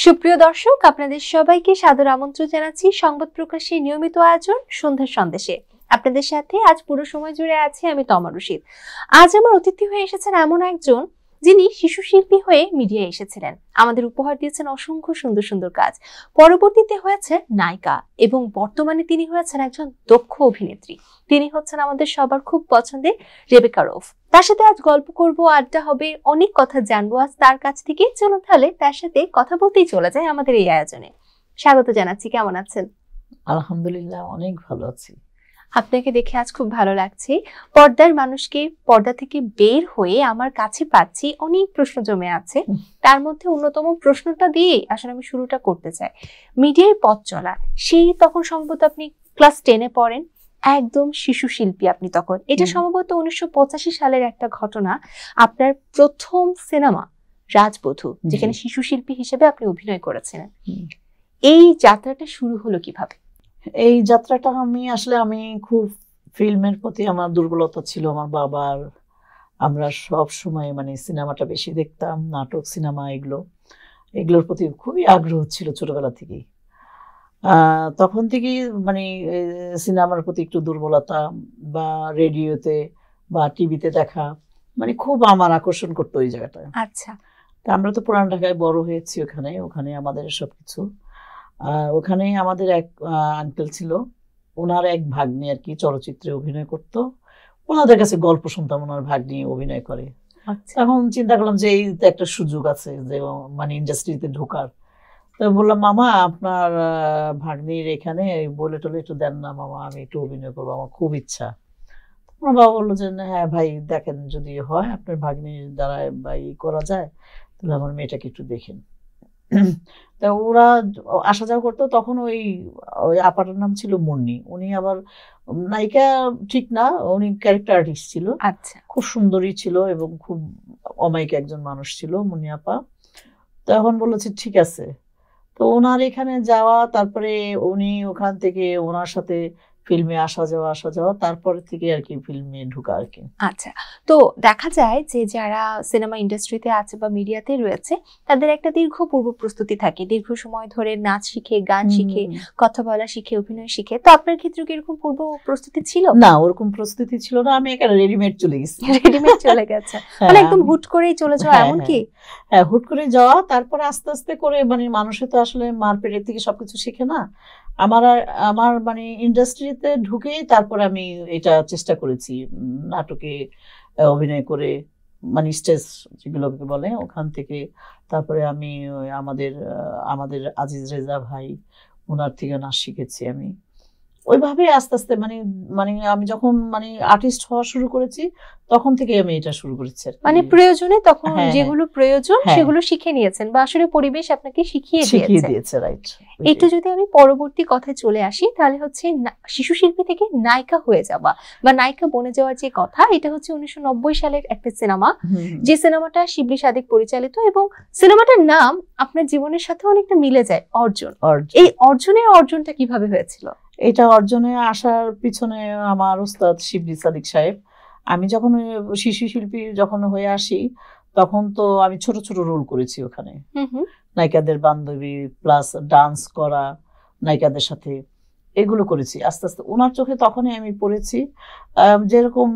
সুপ্রিয় দর্শক, আপনাদের সবাইকে সাদর আমন্ত্রণ জানাচ্ছি সংবাদ প্রকাশের নিয়মিত আয়োজন সন্ধ্যার সন্দেশে। আপনাদের সাথে আজ পুরো সময় জুড়ে আছি আমি তমা রশিদ। আজ আমার অতিথি হয়ে এসেছেন এমন একজন যিনি শিশু শিল্পী হয়ে মিডিয়ায় এসেছিলেন, আমাদের উপহার দিয়েছেন অসংখ্য সুন্দর সুন্দর কাজ, পরবর্তীতে হয়েছে নায়িকা এবং বর্তমানে তিনি হয়েছেন একজন দক্ষ অভিনেত্রী। তিনি হচ্ছেন আমাদের সবার খুব পছন্দের রেবেকা রউফ। তার সাথে আজ গল্প করব, আড্ডা হবে, অনেক কথা জানবো আজ তার কাছ থেকে। চলুন তাহলে তার সাথে কথা বলতেই চলে যায় আমাদের এই আয়োজনে। স্বাগত জানাচ্ছি। কেমন আছেন? আলহামদুলিল্লাহ, অনেক ভালো আছি। আপনাকে দেখে আজ খুব ভালো লাগছে। পর্দার মানুষকে পর্দা থেকে বের হয়ে আমার কাছে পাচ্ছি, অনেক প্রশ্ন জমে আছে। তার মধ্যে অন্যতম প্রশ্নটা দিয়ে আসলে আমি শুরুটা করতে চাই। মিডিয়ায় পথ চলা, সেই তখন সম্ভবত আপনি ক্লাস 10-এ পড়েন, একদম শিশু শিল্পী আপনি তখন। এটা সম্ভবত 1985 সালের একটা ঘটনা। আপনার প্রথম সিনেমা রাজবধূ, যেখানে শিশু শিল্পী হিসেবে আপনি অভিনয় করেছিলেন। এই যাত্রাটা শুরু হলো কিভাবে? এই যাত্রাটা আমি খুব ফিল্মের প্রতি আমার দুর্বলতা ছিল। আমার বাবার, আমরা সব সময় সিনেমাটা বেশি দেখতাম, নাটক, সিনেমা, এগুলোর প্রতি খুবই আগ্রহ ছিল ছোটবেলা থেকেই। তখন থেকেই সিনেমার প্রতি একটু দুর্বলতা, বা রেডিওতে বা টিভিতে দেখা খুব আমার আকর্ষণ করতো ওই জায়গাটা। আচ্ছা। তা আমরা তো পুরান ঢাকায় বড় হয়েছি, ওখানে আমাদের সবকিছু। ওখানে আমাদের এক আঙ্কেল ছিল, ওনার এক ভাগ্নি আর কি চলচ্চিত্রে অভিনয় করতো। ওনাদের কাছে গল্প শুনতাম, ওনার ভাগ্নি অভিনয় করে। তখন চিন্তা করলাম যে এই তো একটা সুযোগ আছে যে ইন্ডাস্ট্রিতে ঢোকার। তো বললাম, মামা আপনার ভাগ্নির এখানে বলে টলে একটু দেন না মামা, আমি একটু অভিনয় করবো, আমার খুব ইচ্ছা। আমার বাবা বললো যে হ্যাঁ ভাই, দেখেন যদি হয় আপনার ভাগ্নির দ্বারা বা করা যায় তাহলে আমার মেয়েটাকে একটু দেখেন। তা ওরা আসা যাওয়া করতো। তখন ওই আপাটার নাম ছিল মুন্নি। উনি আবার নায়িকা ঠিক না, উনি ক্যারেক্টার আর্টিস্ট ছিল। আচ্ছা। খুব সুন্দরী ছিল এবং খুব অমায়িক একজন মানুষ ছিল মুন্নি আপা। তখন বলেছে ঠিক আছে। তো ওনার এখানে যাওয়া, তারপরে উনি ওখান থেকে ওনার সাথে ফিল্মে আসা যাওয়া, তারপরে থেকে আর কি ফিল্মে ঢুকা আর কি। আচ্ছা, তো দেখা যায় যে যারা সিনেমা ইন্ডাস্ট্রিতে আছে বা মিডিয়াতে রয়েছে, তাদের একটা দীর্ঘ পূর্ব প্রস্তুতি থাকে, দীর্ঘ সময় ধরে নাচ শিখে, গান শিখে, কথা বলা শিখে, অভিনয় শিখে। তো আপনার ক্ষেত্রে কি এরকম পূর্ব প্রস্তুতি ছিল? না, ওরকম প্রস্তুতি ছিল না। আমি এখানে রেডিমেড চলে গেছি। রেডিমেড চলে গেছে, মানে একদম হুট করেই চলে যাওয়া, এমন কি? হ্যাঁ, হুট করে যাওয়া, তারপরে আস্তে আস্তে করে মানুষে তো আসলে মার পেটের থেকে সবকিছু শিখে না। আমার ইন্ডাস্ট্রিতে ঢুকেই তারপরে আমি এটা চেষ্টা করেছি, নাটকে অভিনয় করে, স্টেজ যেগুলোকে বলে, ওখান থেকে। তারপরে আমি আমাদের আজিজ রেজা ভাই, ওনার থেকে নাচ শিখেছি আমি। ওইভাবে আস্তে আস্তে আমি যখন আর্টিস্ট হওয়া শুরু করেছি, তখন থেকে আমি এটা শুরু করেছি। প্রয়োজনে তখন যেগুলো প্রয়োজন সেগুলো শিখে নিয়েছেন, বা আসলে পরিবেশ আপনাকে শিখিয়ে দিয়েছে। রাইট। এটা যদি আমি পরবর্তী কথায় চলে আসি, তাহলে হচ্ছে শিশু শিল্পী থেকে নায়িকা হয়ে যাওয়া বা নায়িকা বনে যাওয়ার যে কথা, এটা হচ্ছে 1990 সালের একটা সিনেমা, যে সিনেমাটা শিবলি সাদিক পরিচালিত, এবং সিনেমাটার নাম আপনার জীবনের সাথে অনেকটা মিলে যায়, অর্জন। এই অর্জনটা কিভাবে হয়েছিল? এটা অর্জনে আসার পিছনে আমার উস্তাদ শিবলি সাদিক সাহেব। আমি যখন শিশু শিল্পী হয়ে আসি, তখন তো আমি ছোট ছোট রোল করেছি ওখানে, নায়িকাদের বান্ধবী প্লাস ডান্স করা, নায়িকাদের সাথে এগুলো করেছি। আস্তে আস্তে ওনার চোখে তখনই আমি পড়েছি, যেরকম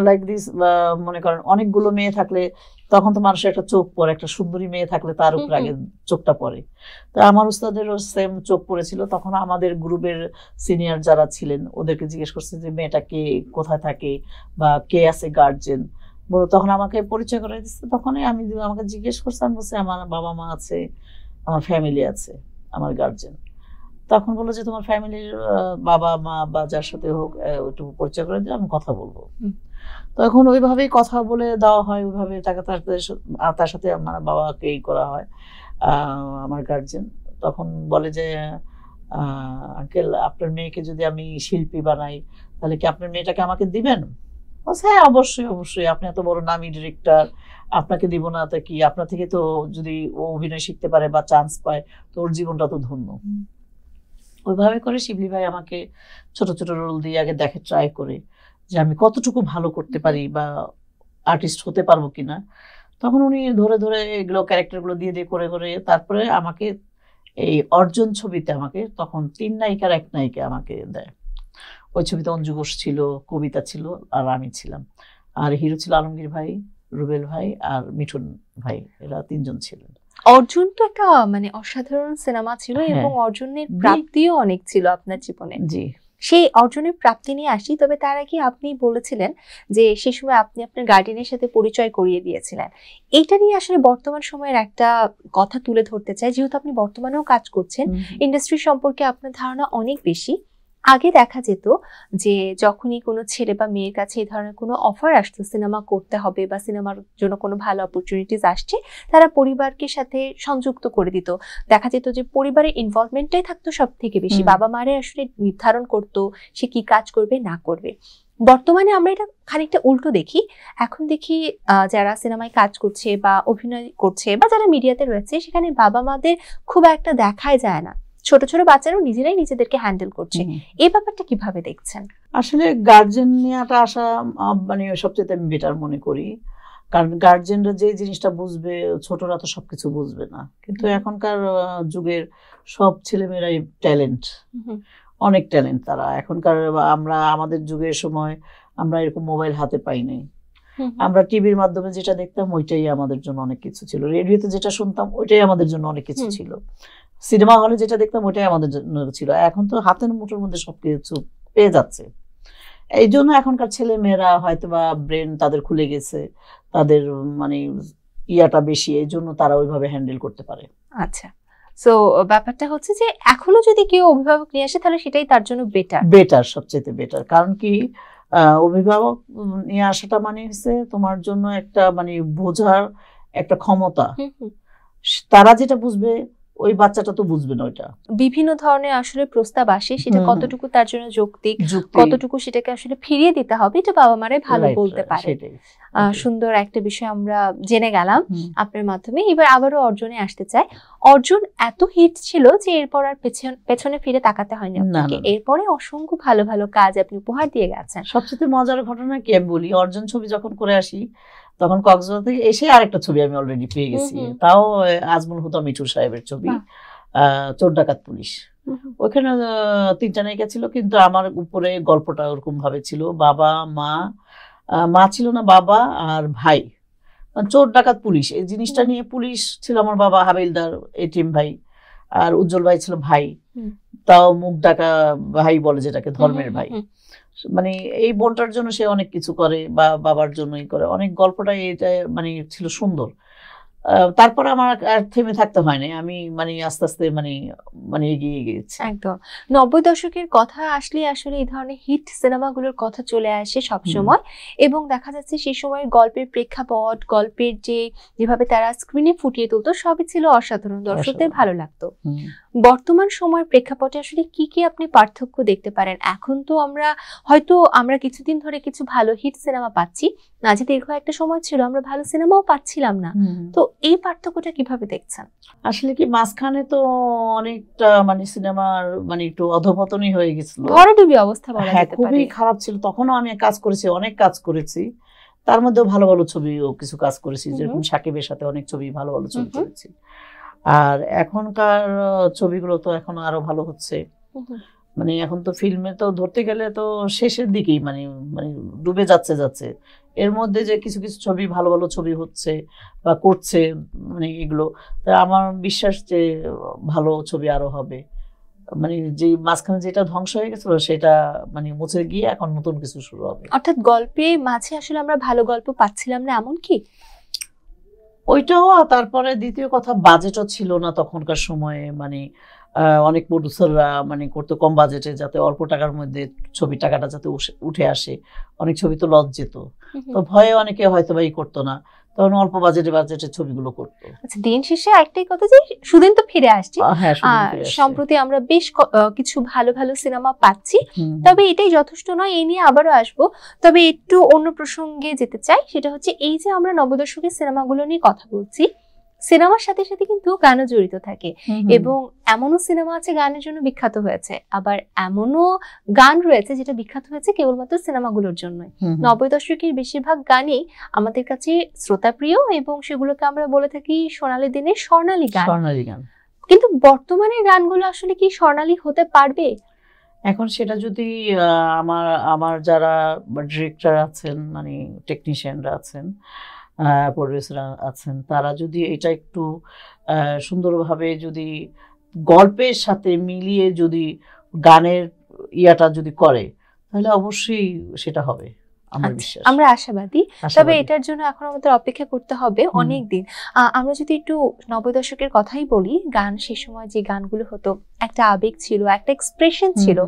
লাইক দিস, মনে করেন অনেকগুলো মেয়ে থাকলে তখন তো মানুষের একটা চোখ পড়ে, একটা সুন্দরী মেয়ে থাকলে তার উপর আগে চোখটা পড়ে। তো আমার উস্তাদেরও সেম চোখ পড়েছিল। তখন আমাদের গ্রুপের সিনিয়র যারা ছিলেন ওদেরকে জিজ্ঞেস করছে যে মেয়েটা কে, কোথায় থাকে, বা কে আছে গার্জেন বলো। তখন আমাকে পরিচয় করে দিচ্ছে। তখনই আমাকে জিজ্ঞেস করছে, আমি বলছি আমার বাবা মা আছে, আমার ফ্যামিলি আছে, আমার গার্জেন। তখন বললো যে তোমার ফ্যামিলির বাবা মা বা যার সাথে হোক একটু পরিচয় করে দিলে আমি কথা বলবো। তখন ওইভাবেই কথা বলে দেওয়া হয়, ওইভাবে তার সাথে আমার বাবাকেই করা হয়, আমার গার্জেন। তখন বলে যে আঙ্কেল, আপনার মেয়েকে যদি আমি শিল্পী বানাই তাহলে কি আপনার মেয়েটাকে আমাকে দিবেন? হ্যাঁ, অবশ্যই অবশ্যই, আপনি এত বড় নামী ডিরেক্টর, আপনাকে দিব না তা কি? আপনার থেকে তো যদি ও অভিনয় শিখতে পারে বা চান্স পায়, তো ওর জীবনটা তো ধন্য। ওইভাবে করে শিবলি ভাই আমাকে ছোট ছোট রোল দিয়ে আগে দেখে, ট্রাই করে যে আমি কতটুকু ভালো করতে পারি বা আর্টিস্ট হতে পারবো কিনা। তখন উনি ধরে ধরে এগুলো ক্যারেক্টারগুলো দিয়ে দিয়ে করে করে তারপরে আমাকে এই অর্জন ছবিতে আমাকে তখন 3 নায়িকার 1 নায়িকা আমাকে দেয়। ওই ছবিতে অঞ্জু ঘোষ ছিল, কবিতা ছিল, আর আমি ছিলাম। আর হিরো ছিল আলমগীর ভাই, রুবেল ভাই আর মিঠুন ভাই, এরা 3 জন ছিলেন। অর্জুন তো একটা মানে অসাধারণ সিনেমা ছিল এবং অর্জুনের প্রাপ্তিও অনেক ছিল আপনার জীবনে। জি, সেই অর্জনের প্রাপ্তি নিয়ে আসি। তবে তার আগে আপনি বলেছিলেন যে সেই সময় আপনি আপনার গার্ডিয়ানের সাথে পরিচয় করিয়ে দিয়েছিলেন। এইটা নিয়ে আসলে বর্তমান সময়ের একটা কথা তুলে ধরতে চাই, যেহেতু আপনি বর্তমানেও কাজ করছেন, ইন্ডাস্ট্রি সম্পর্কে আপনার ধারণা অনেক বেশি। আগে দেখা যেত যে যখনই কোনো ছেলে বা মেয়ের কাছে এই ধরনের কোনো অফার আসতো সিনেমা করতে হবে বা সিনেমার জন্য কোনো ভালো অপরচুনিটিস আসছে, তারা পরিবারকে সাথে সংযুক্ত করে দিত। দেখা যেত যে পরিবারের ইনভলভমেন্টটাই থাকতো সব থেকে বেশি, বাবা মারে আসলে নির্ধারণ করতো সে কি কাজ করবে না করবে। বর্তমানে আমরা এটা খানিকটা উল্টো দেখি। এখন দেখি যারা সিনেমায় কাজ করছে বা অভিনয় করছে বা যারা মিডিয়াতে রয়েছে, সেখানে বাবা মাদের খুব একটা দেখাই যায় না। ছোট ছোট বাচ্চারাও নিজেরাই নিজেদেরকে হ্যান্ডেল করছে। এই ব্যাপারটা কিভাবে দেখছেন? আসলে গার্জেন নিয়েটা আসা মানে সবচেয়ে আমি বেটার মনে করি, কারণ গার্জেনরা যে জিনিসটা বুঝবে, ছোটরা তো সবকিছু বুঝবে না। কিন্তু এখনকার যুগের সব ছেলেমেয়েরাই ট্যালেন্ট, অনেক ট্যালেন্ট তারা। এখনকার আমরা আমাদের যুগের সময় আমরা এরকম মোবাইল হাতে পাই নাই। আমরা টিভির মাধ্যমে যেটা দেখতাম ওইটাই আমাদের জন্য অনেক কিছু ছিল, রেডিওতে যেটা শুনতাম ওইটাই আমাদের জন্য অনেক কিছু ছিল, সিনেমা হলে যেটা দেখতাম ওইটাই আমাদের জন্য ছিল। এখন তো হাতের মুঠোর মধ্যে সবকিছু পেয়ে যাচ্ছে। এই জন্য এখনকার ছেলে মেয়েরা হয়তো বা ব্রেন তাদের খুলে গেছে, তাদের মানে ইয়াটা বেশি, এই জন্য তারা ওইভাবে হ্যান্ডেল করতে পারে। আচ্ছা, সো ব্যাপারটা হচ্ছে যে এখনো যদি কেউ অভিভাবক নিয়ে আসে তাহলে সেটাই তার জন্য বেটার, সবচেয়ে বেটার। কারণ কি অভিভাবক নিয়ে আসাটা মানে হচ্ছে তোমার জন্য একটা মানে বোঝার একটা ক্ষমতা। তারা যেটা বুঝবে ওই বাচ্চাটা তো বুঝবে না। ওইটা বিভিন্ন ধরনের আসলে প্রস্তাব আসে, সেটা কতটুকু তার জন্য যৌক্তিক, কতটুকু সেটাকে আসলে ফিরিয়ে দিতে হবে, এটা বাবা মারে ভালো বলতে পারে। সুন্দর একটা বিষয় আমরা জেনে গেলাম আপনার মাধ্যমে। এবার আবারও অর্জনে আসতে চাই। অর্জুন এত হিট ছিল যে এরপর আর পেছনে ফিরে তাকাতে হয়নি আপনাকে। এরপরে অসংখ্য ভালো ভালো কাজ আপনি উপহার দিয়ে গেছেন। সবচেয়ে মজার ঘটনা কি আমি বলি, অর্জুন ছবি যখন করে আসি তখন কক্সবাজার থেকে এসে আরেকটা ছবি আমি অলরেডি পেয়ে গেছি, তাও আজমল হুদা মিঠু সাহেবের ছবি, চোর ডাকাত পুলিশ। ওইখানে 3টা নায়িকা ছিল, কিন্তু আমার উপরে গল্পটা ওরকম ভাবে ছিল, বাবা মা ছিল না, বাবা আর ভাই, চোর ডাকাত পুলিশ এই জিনিসটা নিয়ে। পুলিশ ছিল আমার বাবা হাবিলদার, এটিএম ভাই, আর উজ্জ্বল ভাই ছিল ভাই, তাও মুখ ডাকা ভাই বলে যেটাকে, ধর্মের ভাই। মানে এই বোনটার জন্য সে অনেক কিছু করে বা বাবার জন্যই করে, অনেক গল্পটা এটা মানে ছিল সুন্দর। তারপরে আমার আর থেমে থাকতে হয় না, আমি মানে আস্তে আস্তে মানে এগিয়ে গিয়েছি। একদম 90 দশকের কথা আসলে আসলে এই ধরনের হিট সিনেমাগুলোর কথা চলে আসে সবসময়, এবং দেখা যাচ্ছে সেই সময়ের গল্পের প্রেক্ষাপট, গল্পের যেভাবে তারা স্ক্রিনে ফুটিয়ে তুলতো সবই ছিল অসাধারণ, দর্শকদের ভালো লাগতো। বর্তমান সময়ের প্রেক্ষাপটে আসলে কি কি আপনি পার্থক্য দেখতে পারেন? এখন তো আমরা কিছুদিন ধরে কিছু ভালো হিট সিনেমা পাচ্ছি, মাঝে দীর্ঘ একটা সময় ছিল আমরা ভালো সিনেমাও পাচ্ছিলাম না। তো এই পার্থক্যটা কিভাবে দেখছেন? আসলে কি মাঝখানে তো অনেকটা মানে সিনেমার মানে একটু অধপতনই হয়ে গেছিল, ভরাডুবি অবস্থা বলা যেতে পারে, খুবই খারাপ ছিল। তখনও আমি কাজ করেছি, অনেক কাজ করেছি, তার মধ্যেও ভালো ভালো ছবিও কিছু কাজ করেছি, যেরকম সাকিবের সাথে অনেক ছবি, ভালো ভালো ছবি করেছি। আর এখনকার ছবিগুলো তো এখন আরো ভালো হচ্ছে। মানে এখন তো ফিল্মে তো ধরতে গেলে তো শেষের দিকেই মানে ডুবে যাচ্ছে। এর মধ্যে যে কিছু কিছু ছবি, ভালো ভালো ছবি হচ্ছে বা করছে, মানে এগুলো আমার বিশ্বাস যে ভালো ছবি আরো হবে। মানে যে মাঝখানে যেটা ধ্বংস হয়ে গেছিল সেটা মানে মুছে গিয়ে এখন নতুন কিছু শুরু হবে। অর্থাৎ গল্পে মাঝে আসলে আমরা ভালো গল্প পাচ্ছিলাম না, এমন কি? ওইটাও। তারপরে দ্বিতীয় কথা, বাজেটও ছিল না তখনকার সময়ে। মানে অনেক প্রডিউসাররা মানে করতো কম বাজেটে, যাতে অল্প টাকার মধ্যে ছবি টাকাটা যাতে উঠে আসে। অনেক ছবি তো লস যেত, তো ভয়ে অনেকে হয়তো বা করতো না, তখন অল্প বাজেটে ছবিগুলো করতো। আচ্ছা, দিন শেষে একটাই কথা যে সুদিন তো ফিরে আসছে। সম্প্রতি আমরা বেশ কিছু ভালো ভালো সিনেমা পাচ্ছি, তবে এটাই যথেষ্ট নয়, এই নিয়ে আবারও আসবো। তবে একটু অন্য প্রসঙ্গে যেতে চাই, সেটা হচ্ছে এই যে আমরা 90 দশকের সিনেমাগুলো নিয়ে কথা বলছি, সিনেমার সাথে সাথে কিন্তু গানও জড়িত থাকে, এবং এমনও সিনেমা আছে গানের জন্য বিখ্যাত হয়েছে, আবার এমনও গান রয়েছে যেটা বিখ্যাত হয়েছে কেবলমাত্র সিনেমাগুলোর জন্যই। 90 দশকের বেশিরভাগ গানই আমাদের কাছে শ্রোতাপ্রিয়, এবং সেগুলোকে আমরা বলে থাকি সোনালী দিনের স্বর্ণালী গান। কিন্তু বর্তমানে গানগুলো আসলে কি স্বর্ণালী হতে পারবে? এখন সেটা যদি আমার যারা ডিরেক্টর আছেন, মানে টেকনিশিয়ানরা আছেন, প্রডিউসাররা আছেন, তারা যদি এটা একটু সুন্দরভাবে যদি গল্পের সাথে মিলিয়ে যদি গানের ইয়াটা যদি করে, তাহলে অবশ্যই সেটা হবে, আমার বিশ্বাস। আমরা আশাবাদী। তবে এটার জন্য এখন আমাদের অপেক্ষা করতে হবে অনেক দিন। আমরা যদি একটু 90 দশকের কথাই বলি, গান সে সময় যে গানগুলো হতো, একটা আবেগ ছিল, একটা এক্সপ্রেশন ছিল,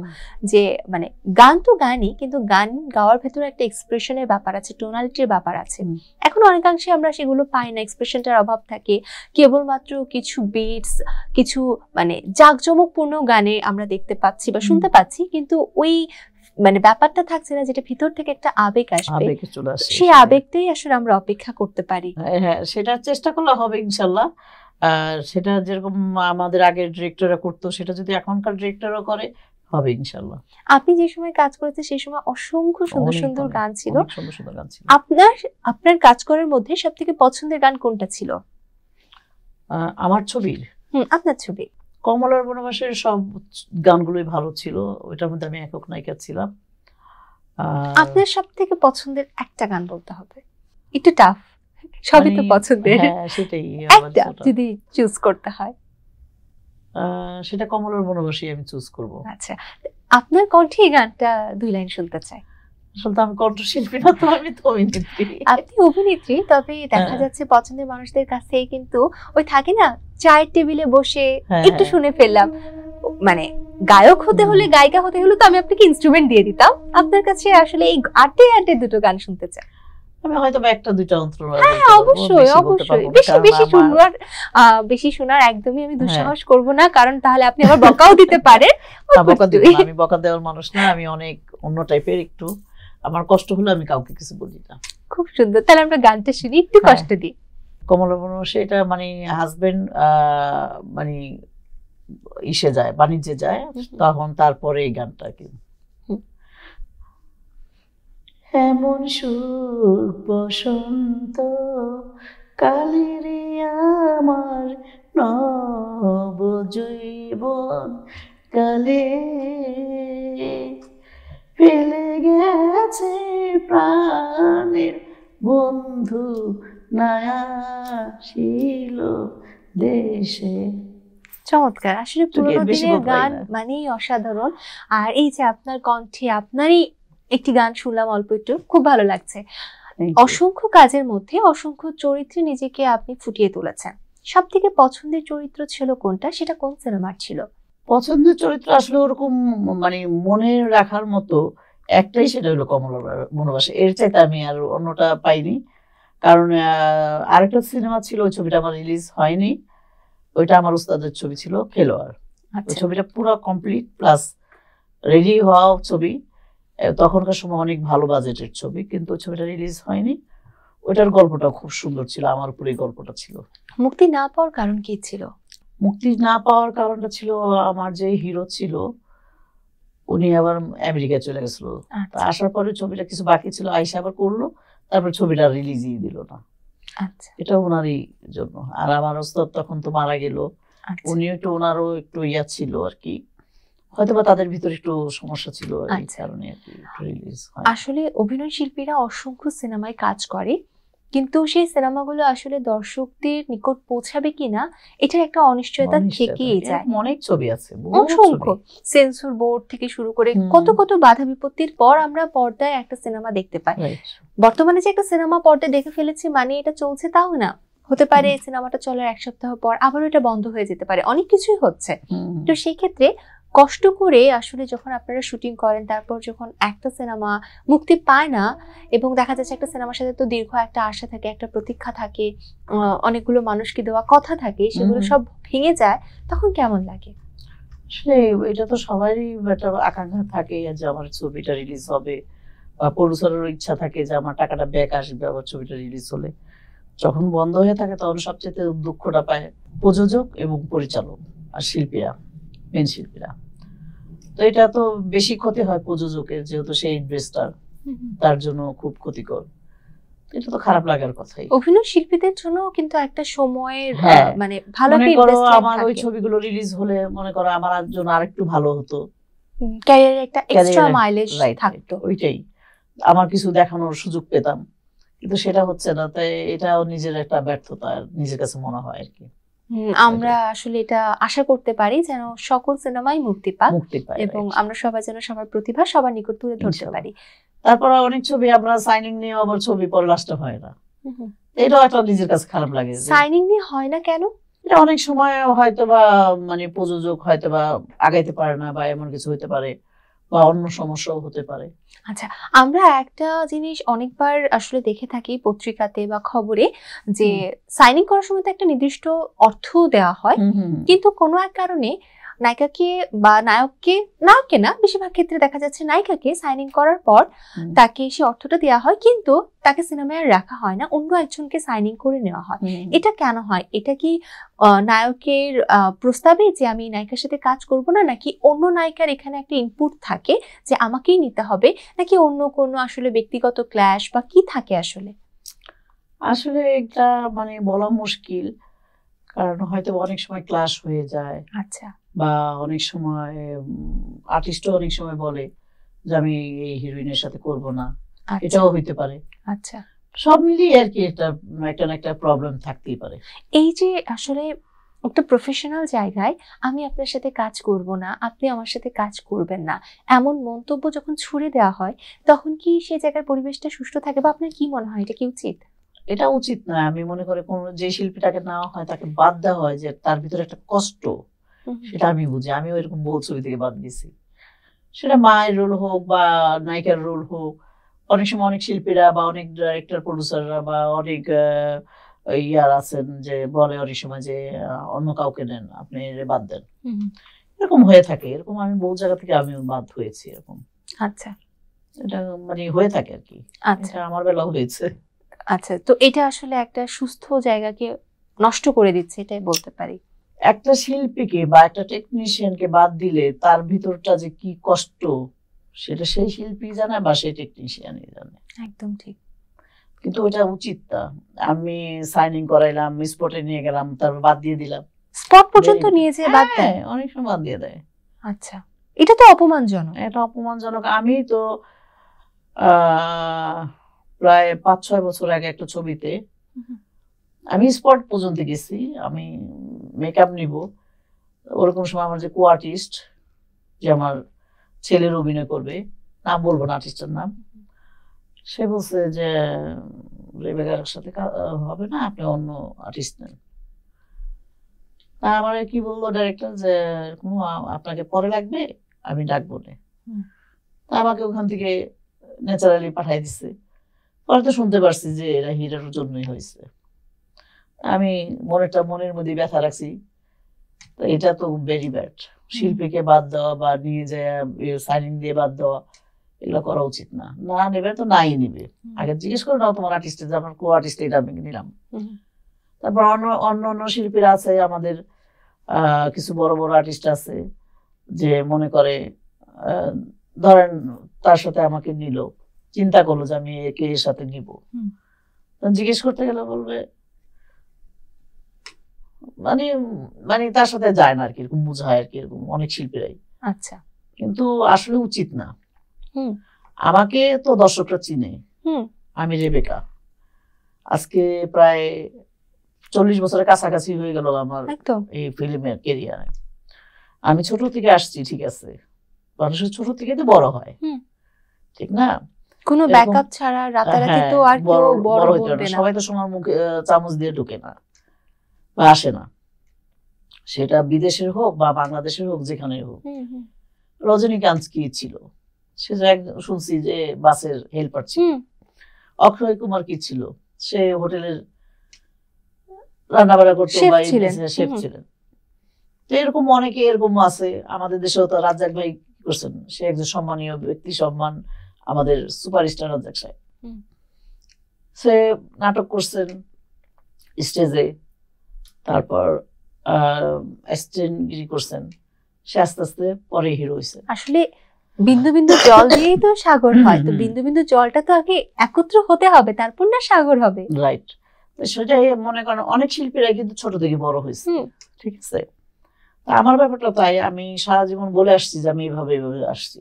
যে মানে গান তো গানই, কিন্তু গান গাওয়ার ভেতরে একটা এক্সপ্রেশনের ব্যাপার আছে, টোনালিটির ব্যাপার আছে। এখন অনেকাংশে আমরা সেগুলো পাই না, এক্সপ্রেশনটার অভাব থাকে। কেবলমাত্র কিছু বিটস, কিছু মানে জাঁকজমকপূর্ণ গানে আমরা দেখতে পাচ্ছি বা শুনতে পাচ্ছি, কিন্তু ওই মানে ব্যাপারটা থাকছে না যেটা ভিতর থেকে একটা আবেগ আসবে, সেই আবেগটাই আসলে আমরা অপেক্ষা করতে পারি। হ্যাঁ, সেটা চেষ্টা করলে হবে ইনশাল্লাহ। আর সেটা যেরকম আমাদের আগের ডিরেক্টররা করতো, সেটা যদি এখনকার ডিরেক্টররা করে, হবে ইনশাল্লাহ। আপনি যে সময় কাজ করেছেন সেই সময় অসংখ্য সুন্দর সুন্দর গান ছিল। আপনার কাজ করার মধ্যে সবথেকে পছন্দের গান কোনটা ছিল? আমার ছবির? আপনার ছবি কমলার বনবাসের সব গানগুলোই ভালো ছিল, ওইটার মধ্যে আমি একক নায়িকা ছিলাম। আপনার সবথেকে পছন্দের একটা গান বলতে হবে, একটু টাফ, সবই তো পছন্দের। হ্যাঁ, সেটাই একটা যদি চুজ করতে হয়, সেটা কমলার বনবাসী আমি চুজ করব। আচ্ছা, আপনার কণ্ঠে এই গানটা 2 লাইন শুনতে চাই। আসলে আমি কণ্ঠশিল্পী না, তো আমি তো অভিনেত্রী। আপনি অভিনেত্রী, তবে দেখা যাচ্ছে পছন্দের মানুষদের কাছে কিন্তু ওই থাকে না, চায়ের টেবিলে বসে একটু শুনে ফেললাম, মানে গায়ক হতে হলে, গায়িকা হতে হলে তো আমি আপনাকে ইনস্ট্রুমেন্ট দিয়ে দিতাম। আপনার কাছে আসলে এই আটে আটে দুটো গান শুনতে চাই। আমি হয়তো একটা দুইটা অন্তর। হ্যাঁ, অবশ্যই অবশ্যই। বেশি শোনার একদমই আমি দুঃসাহস করব না, কারণ তাহলে আপনি আবার বকাও দিতে পারেন। আমি বকা দেওয়ার মানুষ না, আমি অনেক অন্য টাইপের। একটু আমার কষ্ট হলে আমি কাউকে কিছু বলি না। খুব সুন্দর, তাহলে আমরা গানটা শুনি, একটু কষ্ট দিই। কমলা বনবাসী, এটা মানে হাজবেন্ড মানে ইসে যায়, বাণিজ্যে যায়, তখন তারপরে এই গানটা কি, এমন সুখ বসন্ত কালের আমার নব জৈবন কালে ফেলে গেছে প্রাণের বন্ধু নায়াশিল দেশে। চমৎকার, আসলে পুরোনো দিনের গান মানেই অসাধারণ। আর এই যে আপনার কণ্ঠে আপনারই একটি গান শুনলাম অল্প একটু, খুব ভালো লাগছে। অসংখ্য কাজের মধ্যে অসংখ্য চরিত্রে নিজেকে আপনি ফুটিয়ে তুলেছেন। সব থেকে পছন্দের চরিত্র ছিল কোনটা, সেটা কোন সিনেমার ছিল? পছন্দের চরিত্র আসলে ওরকম মানে মনে রাখার মতো একটাই, সেটা হলো কমলা বনবাসী। এর চাইতে আমি আর অন্যটা পাইনি, কারণ আরেকটা সিনেমা ছিল, ওই ছবিটা আমার রিলিজ হয়নি। ওইটা আমার উস্তাদের ছবি ছিল, খেলোয়াড়। ওই ছবিটা পুরো কমপ্লিট প্লাস রেডি হওয়া ছবি, তখনকার সময় অনেক ভালো বাজেটের ছবি, কিন্তু ছবিটা রিলিজ হয়নি। ওইটার গল্পটা খুব সুন্দর ছিল, আমার উপরে গল্পটা ছিল। মুক্তি না পাওয়ার কারণ কি ছিল? মুক্তি না পাওয়ার কারণটা ছিল, আমার যে হিরো ছিল উনি আবার আমেরিকায় চলে গেছিল। আসার পরে ছবিটা কিছু বাকি ছিল, আইসা আবার করলো, তারপর ছবিটা রিলিজই দিল না। এটা ওনারই জন্য। আর আমার ওস্তাদ তখন তো মারা গেল, উনি একটু ওনারও একটু ইয়া ছিল আর কি, হয়তো বা তাদের ভিতরে একটু সমস্যা ছিল, এই কারণে আর কি রিলিজ হয়। আসলে অভিনয় শিল্পীরা অসংখ্য সিনেমায় কাজ করে, কিন্তু সেই সিনেমাগুলো আসলে দর্শকদের নিকট পৌঁছাবে কিনা এটার একটা অনিশ্চয়তা থেকেই যায়। অনেক ছবি আছে, অসংখ্য, সেন্সর বোর্ড থেকে শুরু করে কত কত বাধা বিপত্তির পর আমরা পর্দায় একটা সিনেমা দেখতে পাই। বর্তমানে যে একটা সিনেমা পর্দায় দেখে ফেলেছি মানে এটা চলছে তাও না, হতে পারে সিনেমাটা চলার 1 সপ্তাহ পর আবারও এটা বন্ধ হয়ে যেতে পারে, অনেক কিছুই হচ্ছে। তো সেই ক্ষেত্রে কষ্ট করে আসলে যখন আপনারা শুটিং করেন, তারপর যখন একটা সিনেমা মুক্তি পায় না, এবং দেখা যাচ্ছে একটা সিনেমার সাথে তো দীর্ঘ একটা আশা থাকে, একটা প্রতীক্ষা থাকে, অনেকগুলো মানুষকে দেওয়া কথা থাকে, সেগুলো সব ভেঙে যায়, তখন কেমন লাগে? আসলে এটা তো সবারই একটা আকাঙ্ক্ষা থাকে যে আমার ছবিটা রিলিজ হবে, বা প্রডিউসারেরও ইচ্ছা থাকে যে আমার টাকাটা ব্যাক আসবে আবার ছবিটা রিলিজ হলে। যখন বন্ধ হয়ে থাকে তখন সবচেয়ে দুঃখটা পায় প্রযোজক এবং পরিচালক আর শিল্পীরা, মেন শিল্পীরা। তো এটা তো বেশি ক্ষতি হয় প্রযোজকের, যেহেতু সেই ইনভেস্টার, তার জন্য খুব ক্ষতিকর। এটা তো খারাপ লাগার কথাই। অভিনয় শিল্পীদের জন্য কিন্তু একটা সময়ের মানে ভালো মনে করো আমার ওই ছবিগুলো রিলিজ হলে মনে করো আমার জন্য আরেকটু ভালো হতো, ক্যারিয়ারে একটা এক্সট্রা মাইলেজ থাকতো, ওইটাই আমার কিছু দেখানোর সুযোগ পেতাম, কিন্তু সেটা হচ্ছে না। তাই এটাও নিজের একটা ব্যর্থতা নিজের কাছে মনে হয় আর কি। আমরা আসলে এটা আশা করতে পারি যেন সকল সিনেমাই মুক্তি পায় এবং আমরা সবাই যেন সবার প্রতিভা সবার নিকট তুলে ধরতে পারি। তারপর অনেক ছবি আমরা সাইনিং নিয়ে আবার ছবি পরে লাস্টে হয় না, এটাও একটা নিজের কাছে খারাপ লাগে। সাইনিং নিয়ে হয় না কেন? এটা অনেক সময় হয়তো বা মানে প্রযোজক হয়তো বা আগাইতে পারে না, বা এমন কিছু হতে পারে, বা অন্য সমস্যাও হতে পারে। আচ্ছা, আমরা একটা জিনিস অনেকবার আসলে দেখে থাকি পত্রিকাতে বা খবরে, যে সাইনিং করার সময় তো একটা নির্দিষ্ট অর্থ দেওয়া হয়, কিন্তু কোনো এক কারণে নায়িকাকে বা নায়ককে না বেশিরভাগ ক্ষেত্রে দেখা যাচ্ছে নায়িকাকে সাইনিং করার পর তাকে সে অর্থটা দেওয়া হয়, কিন্তু তাকে সিনেমায় আর রাখা হয় না, অন্য একজনকে সাইনিং করে নেওয়া হয়। এটা কেন হয়? এটা কি নায়কের প্রস্তাবে যে আমি নায়িকার সাথে কাজ করব না, নাকি অন্য নায়িকার এখানে একটা ইনপুট থাকে যে আমাকেই নিতে হবে, নাকি অন্য কোনো আসলে ব্যক্তিগত ক্ল্যাশ বা কি থাকে? আসলে এটা মানে বলা মুশকিল, কারণ হয়তো অনেক সময় ক্লাশ হয়ে যায়। আচ্ছা। বা অনেক সময় আর্টিস্টও অনেক সময় বলে যে আমি এই হিরোইনের সাথে করব না, এটাও হইতে পারে। আচ্ছা, সব মিলিয়ে আর কি এটা একটা না একটা প্রবলেম থাকতেই পারে। এই যে আসলে একটা প্রফেশনাল জায়গায় আমি আপনার সাথে কাজ করব না, আপনি আমার সাথে কাজ করবেন না, এমন মন্তব্য যখন ছুড়ে দেওয়া হয়, তখন কি সেই জায়গার পরিবেশটা সুষ্ঠু থাকে, বা আপনার কি মনে হয় এটা কি উচিত? এটা উচিত না। আমি মনে করি কোন যে শিল্পীটাকে নেওয়া হয় তাকে বাদ দেওয়া হয়, যে তার ভিতরে একটা কষ্ট, সেটা আমি বুঝি। আমিও এরকম বহু ছবি থেকে বাদ দিয়েছি, সেটা মায়ের রোল হোক বা নায়িকার রোল হোক। অনেক সময় অনেক শিল্পীরা বা অনেক ডিরেক্টর প্রডিউসাররা বা অনেক ইয়ার আছেন যে বলে অনেক সময় যে অন্য কাউকে নেন, আপনি বাদ দেন, এরকম হয়ে থাকে। এরকম আমি বহু জায়গা থেকে আমি বাদ হয়েছি এরকম। আচ্ছা, এটা মানে হয়ে থাকে আর কি। আচ্ছা, আমার বেলা হয়েছে। আচ্ছা, তো এটা আসলে একটা সুস্থ জায়গাকে নষ্ট করে দিচ্ছে, এটাই বলতে পারি। একটা শিল্পীকে বা একটা টেকনিশিয়ানকে বাদ দিলে তার ভিতরটা যে কি কষ্ট, সেটা সেই শিল্পী জানে বা সেই টেকনিশিয়ানই জানে। একদম ঠিক। কিন্তু ওটা উচিত না। আমি সাইনিং করাইলাম, স্পটে নিয়ে গেলাম, তারপর বাদ দিয়ে দিলাম। স্পট পর্যন্ত নিয়ে যেয়ে বাদ দেয়? অনেক সময় বাদ দিয়ে দেয়। আচ্ছা, এটা তো অপমানজনক। এটা অপমানজনক। আমি তো প্রায় 5-6 বছর আগে একটা ছবিতে আমি স্পট পর্যন্ত গেছি, আমি মেকআপ নিব। ওরকম সময় আমার যে কো আর্টিস্ট, যে আমার ছেলের অভিনয় করবে, নাম বলবো না আর্টিস্টের নাম, সে বলছে যে রেবেকার সাথে হবে না, আপনি অন্য আর্টিস্ট নেন। তা আমার কি বললো ডাইরেক্টর যে আপনাকে পরে লাগবে, আমি ডাকবো না। তা আমাকে ওখান থেকে ন্যাচারালি পাঠাই দিচ্ছে। পরে তো শুনতে পারছি যে এরা হিরোর জন্যই হয়েছে। আমি মনের মধ্যে ব্যথা রাখছি। তো এটা তো ভেরি ব্যাড। শিল্পীকে বাদ দেওয়া বা নিয়ে যায় সাইনিং দিয়ে বাদ দেওয়া, এগুলো করা উচিত না। না নেবে তো নাই নিবে, আগে জিজ্ঞেস করে নাও তোমার আর্টিস্টের, যে আমার কো আর্টিস্ট এটা আমি নিলাম। তারপর অন্য শিল্পীরা আছে আমাদের, কিছু বড় বড় আর্টিস্ট আছে যে মনে করে ধরেন তার সাথে আমাকে নিল, চিন্তা করলো যে আমি একে এর সাথে নিব, জিজ্ঞেস করতে গেলে বলবে মানে মানে তার সাথে যায় না আর কি, এরকম বোঝায় আর কি, এরকম অনেক শিল্পীরাই। আচ্ছা, কিন্তু আসলে উচিত না। আমাকে তো দর্শকরা চিনে, আমি রেবেকা। আজকে প্রায় 40 বছরের কাছাকাছি হয়ে গেল আমার এই ফিল্মের ক্যারিয়ারে। আমি ছোট থেকে আসছি, ঠিক আছে, মানুষের ছোট থেকে তো বড় হয়, ঠিক না? কোনো ব্যাকআপ ছাড়া রাতারাতি তো আর কেউ বড় হইতে না। সবাই তো সোনার মুখে চামচ দিয়ে ঢুকে না বা আসে না, সেটা বিদেশের হোক বা বাংলাদেশের হোক, যেখানে হোক। রজনীকান্ত কি ছিল, সে শুনছি যে বাসের হেল্পার ছিল। অক্ষয় কুমার কি ছিল, সে হোটেলের রান্নাবাড়া করতো বা শেফ ছিলেন। তো এরকম অনেকে এরকম আছে আমাদের দেশেও। তো রাজ্জাক ভাই করছেন, সে একজন সম্মানীয় ব্যক্তি, সম্মান, আমাদের সুপারস্টার রাজ্জাক সাহেব। সে নাটক করছেন, স্টেজে, তারপর অ্যাসিস্ট্যান্টগিরি করছেন, সে আস্তে আস্তে পরে হিরো হয়েছে। আসলে বিন্দু বিন্দু জল দিয়েই তো সাগর হয়, তো বিন্দু বিন্দু জলটা তো আগে একত্র হতে হবে, তারপর না সাগর হবে। রাইট, সেটাই মনে করেন অনেক শিল্পীরা কিন্তু ছোট থেকে বড় হয়েছে, ঠিক আছে। আমার ব্যাপারটা তাই, আমি সারা জীবন বলে আসছি যে আমি এইভাবে আসছি,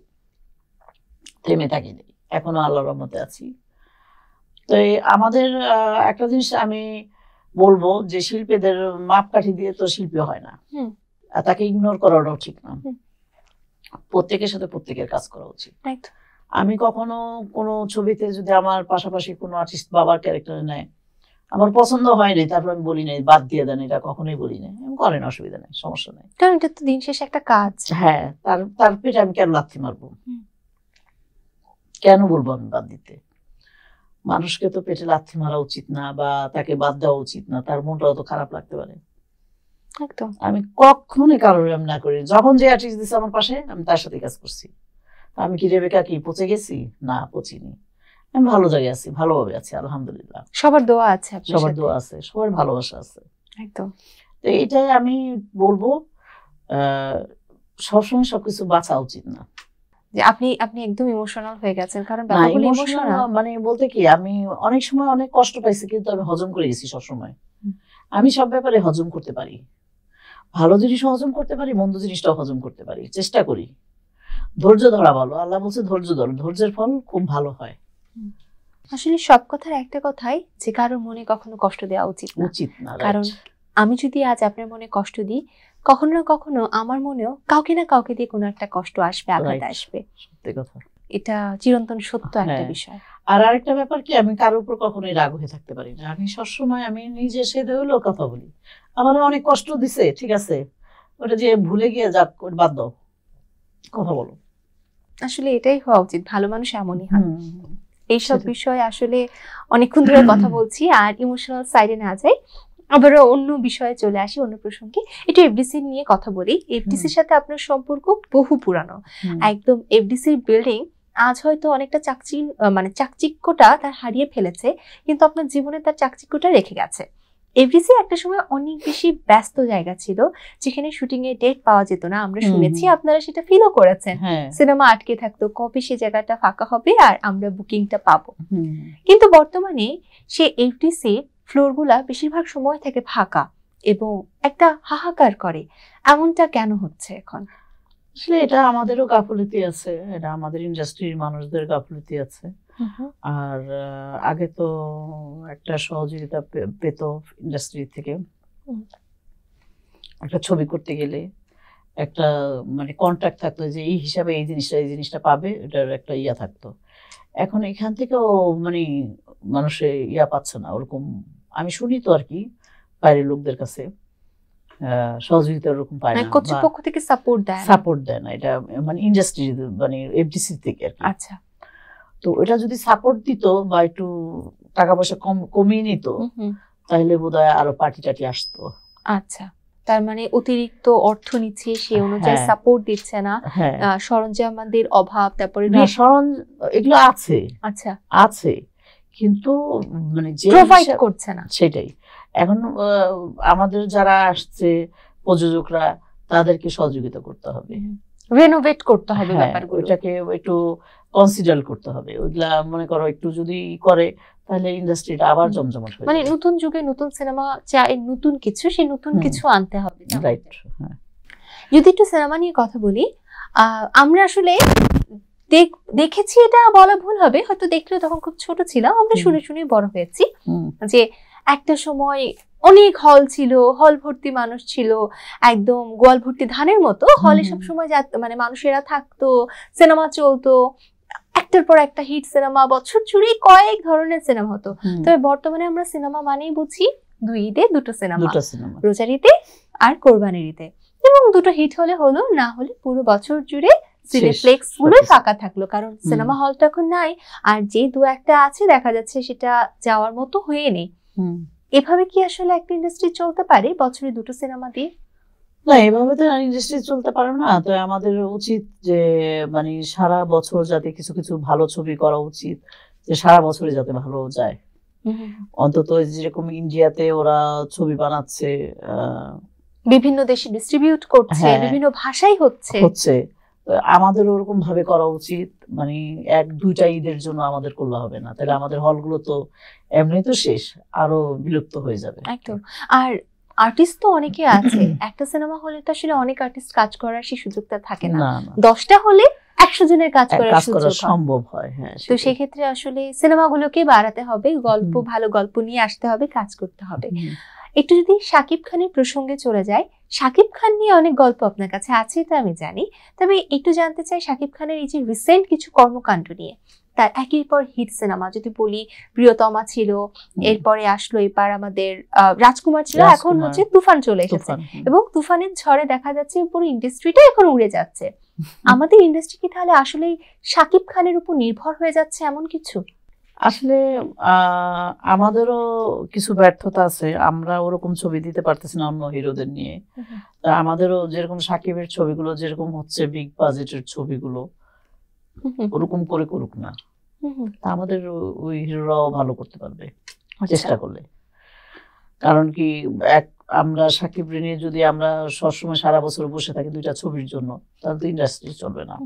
থেমে থাকিনি, এখনো আল্লাহর রহমতে আছি। তো আমাদের একটা জিনিস আমি বলবো যে শিল্পীদের মাপকাঠি দিয়ে তো শিল্পী হয় না, আর তাকে ইগনোর করাটাও ঠিক না। প্রত্যেকের সাথে প্রত্যেকের কাজ করা উচিত। আমি কখনো কোনো ছবিতে যদি আমার পাশাপাশি কোনো আর্টিস্ট বাবার ক্যারেক্টারে নেয়, আমার পছন্দ হয়নি, তারপর আমি বলি নাই বাদ দিয়ে দেন, এটা কখনোই বলি না। আমি করেন, অসুবিধা নেই, সমস্যা নেই, কারণ এটা তো দিন শেষে একটা কাজ। হ্যাঁ, তার পেটে আমি কেন লাথি মারবো, কেন বলবো আমি বাদ দিতে? মানুষকে তো পেটে লাথি মারা উচিত না, বা তাকে বাদ দেওয়া উচিত না, তার মনটাও তো খারাপ লাগতে পারে। একদম, আমি কখনোই কারোর এমন না করি। যখন যে আর্টিস্ট দিচ্ছে আমার পাশে, আমি তার সাথে কাজ করছি। আমি কি রেবেকা কি পচে গেছি? না, পচিনি, আমি ভালো জায়গায় আছি, ভালোভাবে আছি, আলহামদুলিল্লাহ। সবার দোয়া আছে, সবার দোয়া আছে, সবার ভালোবাসা আছে। একদম। তো এটাই আমি বলবো, সবসময় সবকিছু বাঁচা উচিত না। যে আপনি একদম ইমোশনাল হয়ে গেছেন, কারণ ব্যাপারগুলো ইমোশনাল। মানে বলতে কি, আমি অনেক সময় অনেক কষ্ট পাইছি, কিন্তু আমি হজম করে গেছি সবসময়। আমি সব ব্যাপারে হজম করতে পারি, ভালো জিনিসও হজম করতে পারি, মন্দ জিনিসটাও হজম করতে পারি, চেষ্টা করি। ধৈর্য ধরা ভালো, আল্লাহ বলছে ধৈর্য ধরো, ধৈর্যের ফল খুব ভালো হয়। আসলে সব কথার একটা কথাই যে কারোর মনে কখনো কষ্ট দেওয়া উচিত না। কারণ আমি যদি আজ আপনার মনে কষ্ট দিই, কখনো না কখনো আমার মনেও কাউকে না কাউকে দিয়ে কোনো একটা কষ্ট আসবে, আঘাত আসবে। সত্যি কথা, এটা চিরন্তন সত্য একটা বিষয়। আর আরেকটা ব্যাপার কি, আমি কারোর উপর কখনোই রাগ হয়ে থাকতে পারি না। আমি সবসময় আমি নিজে সেদে হলেও কথা বলি, আমার অনেক কষ্ট দিছে, ঠিক আছে, ওটা যে ভুলে গিয়ে যাক, বাদ দাও, কথা বলো। আসলে এটাই হওয়া উচিত, ভালো মানুষ এমনই হয়। এইসব বিষয়ে আসলে অনেকক্ষণ ধরে কথা বলছি, আর ইমোশনাল সাইডে না যাই, আবার অন্য বিষয়ে চলে আসি, অন্য প্রসঙ্গে। একটু এফডিসি নিয়ে কথা বলি। এফডিসির সাথে আপনার সম্পর্ক বহু পুরানো, একদম। এফডিসির বিল্ডিং আজ হয়তো অনেকটা চাকচিক্যটা তার হারিয়ে ফেলেছে, কিন্তু আপনার জীবনে তার চাকচিক্যটা রেখে গেছে। এফডিসি একটা সময় অনেক বেশি ব্যস্ত জায়গা ছিল, যেখানে শুটিং এর ডেট পাওয়া যেত না। আমরা শুনেছি, আপনারা সেটা ফিলও করেছেন, সিনেমা আটকে থাকতো, কবে সে জায়গাটা ফাঁকা হবে আর আমরা বুকিংটা পাবো। কিন্তু বর্তমানে সে এফডিসি ফ্লোরগুলা বেশিরভাগ সময় থেকে ফাঁকা এবং একটা হাহাকার করে। এমনটা কেন হচ্ছে এখন? আসলে এটা আমাদেরও গাফিলতি আছে, এটা আমাদের ইন্ডাস্ট্রির মানুষদের গাফিলতি আছে। আর আগে তো একটা সহযোগিতা পেত ইন্ডাস্ট্রি থেকে, একটা ছবি করতে গেলে একটা মানে কন্ট্রাক্ট থাকতো যে এই হিসাবে এই জিনিসটা পাবে, এটার একটা ইয়া থাকতো। এখন এখান থেকেও মানে মানুষে ইয়া পাচ্ছে না ওরকম, আমি শুনি তো আর কি বাইরের লোকদের কাছে সহযোগিতা ওরকম পায় না, কর্তৃপক্ষ থেকে সাপোর্ট দেয় না। এটা মানে ইন্ডাস্ট্রি মানে এফডিসি থেকে আর কি। আচ্ছা, তো এটা যদি সাপোর্ট দিত বা একটু টাকা পয়সা কমিয়ে নিত, তাহলে বোধহয় আরো পার্টি টাটি আসতো। আচ্ছা, তার মানে অতিরিক্ত অর্থ নিচ্ছে, সে অনুযায়ী সাপোর্ট দিচ্ছে না, সরঞ্জামাদের অভাব, তারপরে এগুলো আছে। আচ্ছা, আছে, কিন্তু মানে যে প্রোভাইড করছে না, সেটাই। এখন আমাদের যারা আসছে প্রযোজকরা, তাদেরকে সহযোগিতা করতে হবে, রেনোভেট করতে হবে ব্যাপারগুলো, ওইটাকে একটু কনসিডার করতে হবে। ওইগুলা মনে করো একটু যদি করে, তাহলে ইন্ডাস্ট্রিটা আবার জমজমাট হবে। মানে নতুন যুগে নতুন সিনেমা চাই, নতুন কিছু, সেই নতুন কিছু আনতে হবে। রাইট। যদি একটু সিনেমা নিয়ে কথা বলি, আমরা আসলে দেখেছি, এটা বলা ভুল হবে, হয়তো দেখলেও তখন খুব ছোট ছিলাম, আমরা শুনে শুনে বড় হয়েছি, যে একটা সময় অনেক হল ছিল, হল ভর্তি মানুষ ছিল, একদম গোয়াল ভর্তি ধানের মতো হলে সব সময় মানে মানুষেরা থাকতো, সিনেমা চলতো, একটার পর একটা হিট সিনেমা, বছর জুড়ে কয়েক ধরনের সিনেমা হতো। তবে বর্তমানে আমরা সিনেমা মানেই বুঝি 2 ঈদে 2টো সিনেমা, রোজার ঈদে আর কোরবানির ঈদে, এবং 2টো হিট হলে হলো, না হলে পুরো বছর জুড়ে সিনেপ্লেক্স গুলো ফাঁকা থাকলো, কারণ সিনেমা হলটা এখন নাই, আর যে 2-1টা আছে দেখা যাচ্ছে সেটা যাওয়ার মতো হয়ে নেই। এভাবে কি আসলে একটা ইন্ডাস্ট্রি চলতে পারে বছরে 2টো সিনেমা দিয়ে? না, এভাবে তো ইন্ডাস্ট্রি চলতে পারে না। তো আমাদের উচিত যে মানে সারা বছর যাতে কিছু কিছু ভালো ছবি করা উচিত, যে সারা বছরে যাতে ভালো যায়। অন্তত যেরকম ইন্ডিয়াতে ওরা ছবি বানাচ্ছে, বিভিন্ন দেশে ডিস্ট্রিবিউট করছে, বিভিন্ন ভাষায় হচ্ছে। আমাদের ওরকম ভাবে করা উচিত। মানে 1-2টা ঈদের জন্য আমাদের করলে হবে না, তাহলে আমাদের হলগুলো তো এমনি তো শেষ, আরো বিলুপ্ত হয়ে যাবে। একদম। আর আর্টিস্ট তো অনেকে আছে, একটা সিনেমা হলে তো আসলে অনেক আর্টিস্ট কাজ করার সেই সুযোগটা থাকে না। 10টা হলে 100 জনের কাজ করা সম্ভব হয়। হ্যাঁ, তো সেক্ষেত্রে আসলে সিনেমাগুলোকে বাড়াতে হবে, ভালো গল্প নিয়ে আসতে হবে, কাজ করতে হবে। একটু যদি শাকিব খানের প্রসঙ্গে চলে যায়, শাকিব খান নিয়ে অনেক গল্প আপনার কাছে আছে, এটা আমি জানি। তবে একটু জানতে চাই শাকিব খানের এই যে রিসেন্ট কিছু কর্মকাণ্ড নিয়ে। তার একের পর হিট সিনেমা যদি বলি, প্রিয়তমা ছিল, এরপরে আসলো এবার আমাদের রাজকুমার ছিল, এখন হচ্ছে তুফান চলে এসেছে, এবং তুফানের ঝড়ে দেখা যাচ্ছে পুরো ইন্ডাস্ট্রিটা এখন উড়ে যাচ্ছে। আমাদের ইন্ডাস্ট্রি কি তাহলে আসলে শাকিব খানের উপর নির্ভর হয়ে যাচ্ছে এমন কিছু? আসলে আমাদেরও কিছু ব্যর্থতা আছে, আমরা ওরকম ছবি দিতে পারতেছি না অন্য হিরোদের নিয়ে। আমাদেরও যেরকম শাকিবের ছবিগুলো যেরকম হচ্ছে বিগ বাজেটের ছবিগুলো ওরকম করে করুক না, আমাদের ওই হিরোরাও ভালো করতে পারবে চেষ্টা করলে। কারণ কি, আমরা শাকিব নিয়ে যদি আমরা সবসময় সারা বছর বসে থাকি 2টা ছবির জন্য, তাহলে তো ইন্ডাস্ট্রি চলবে না।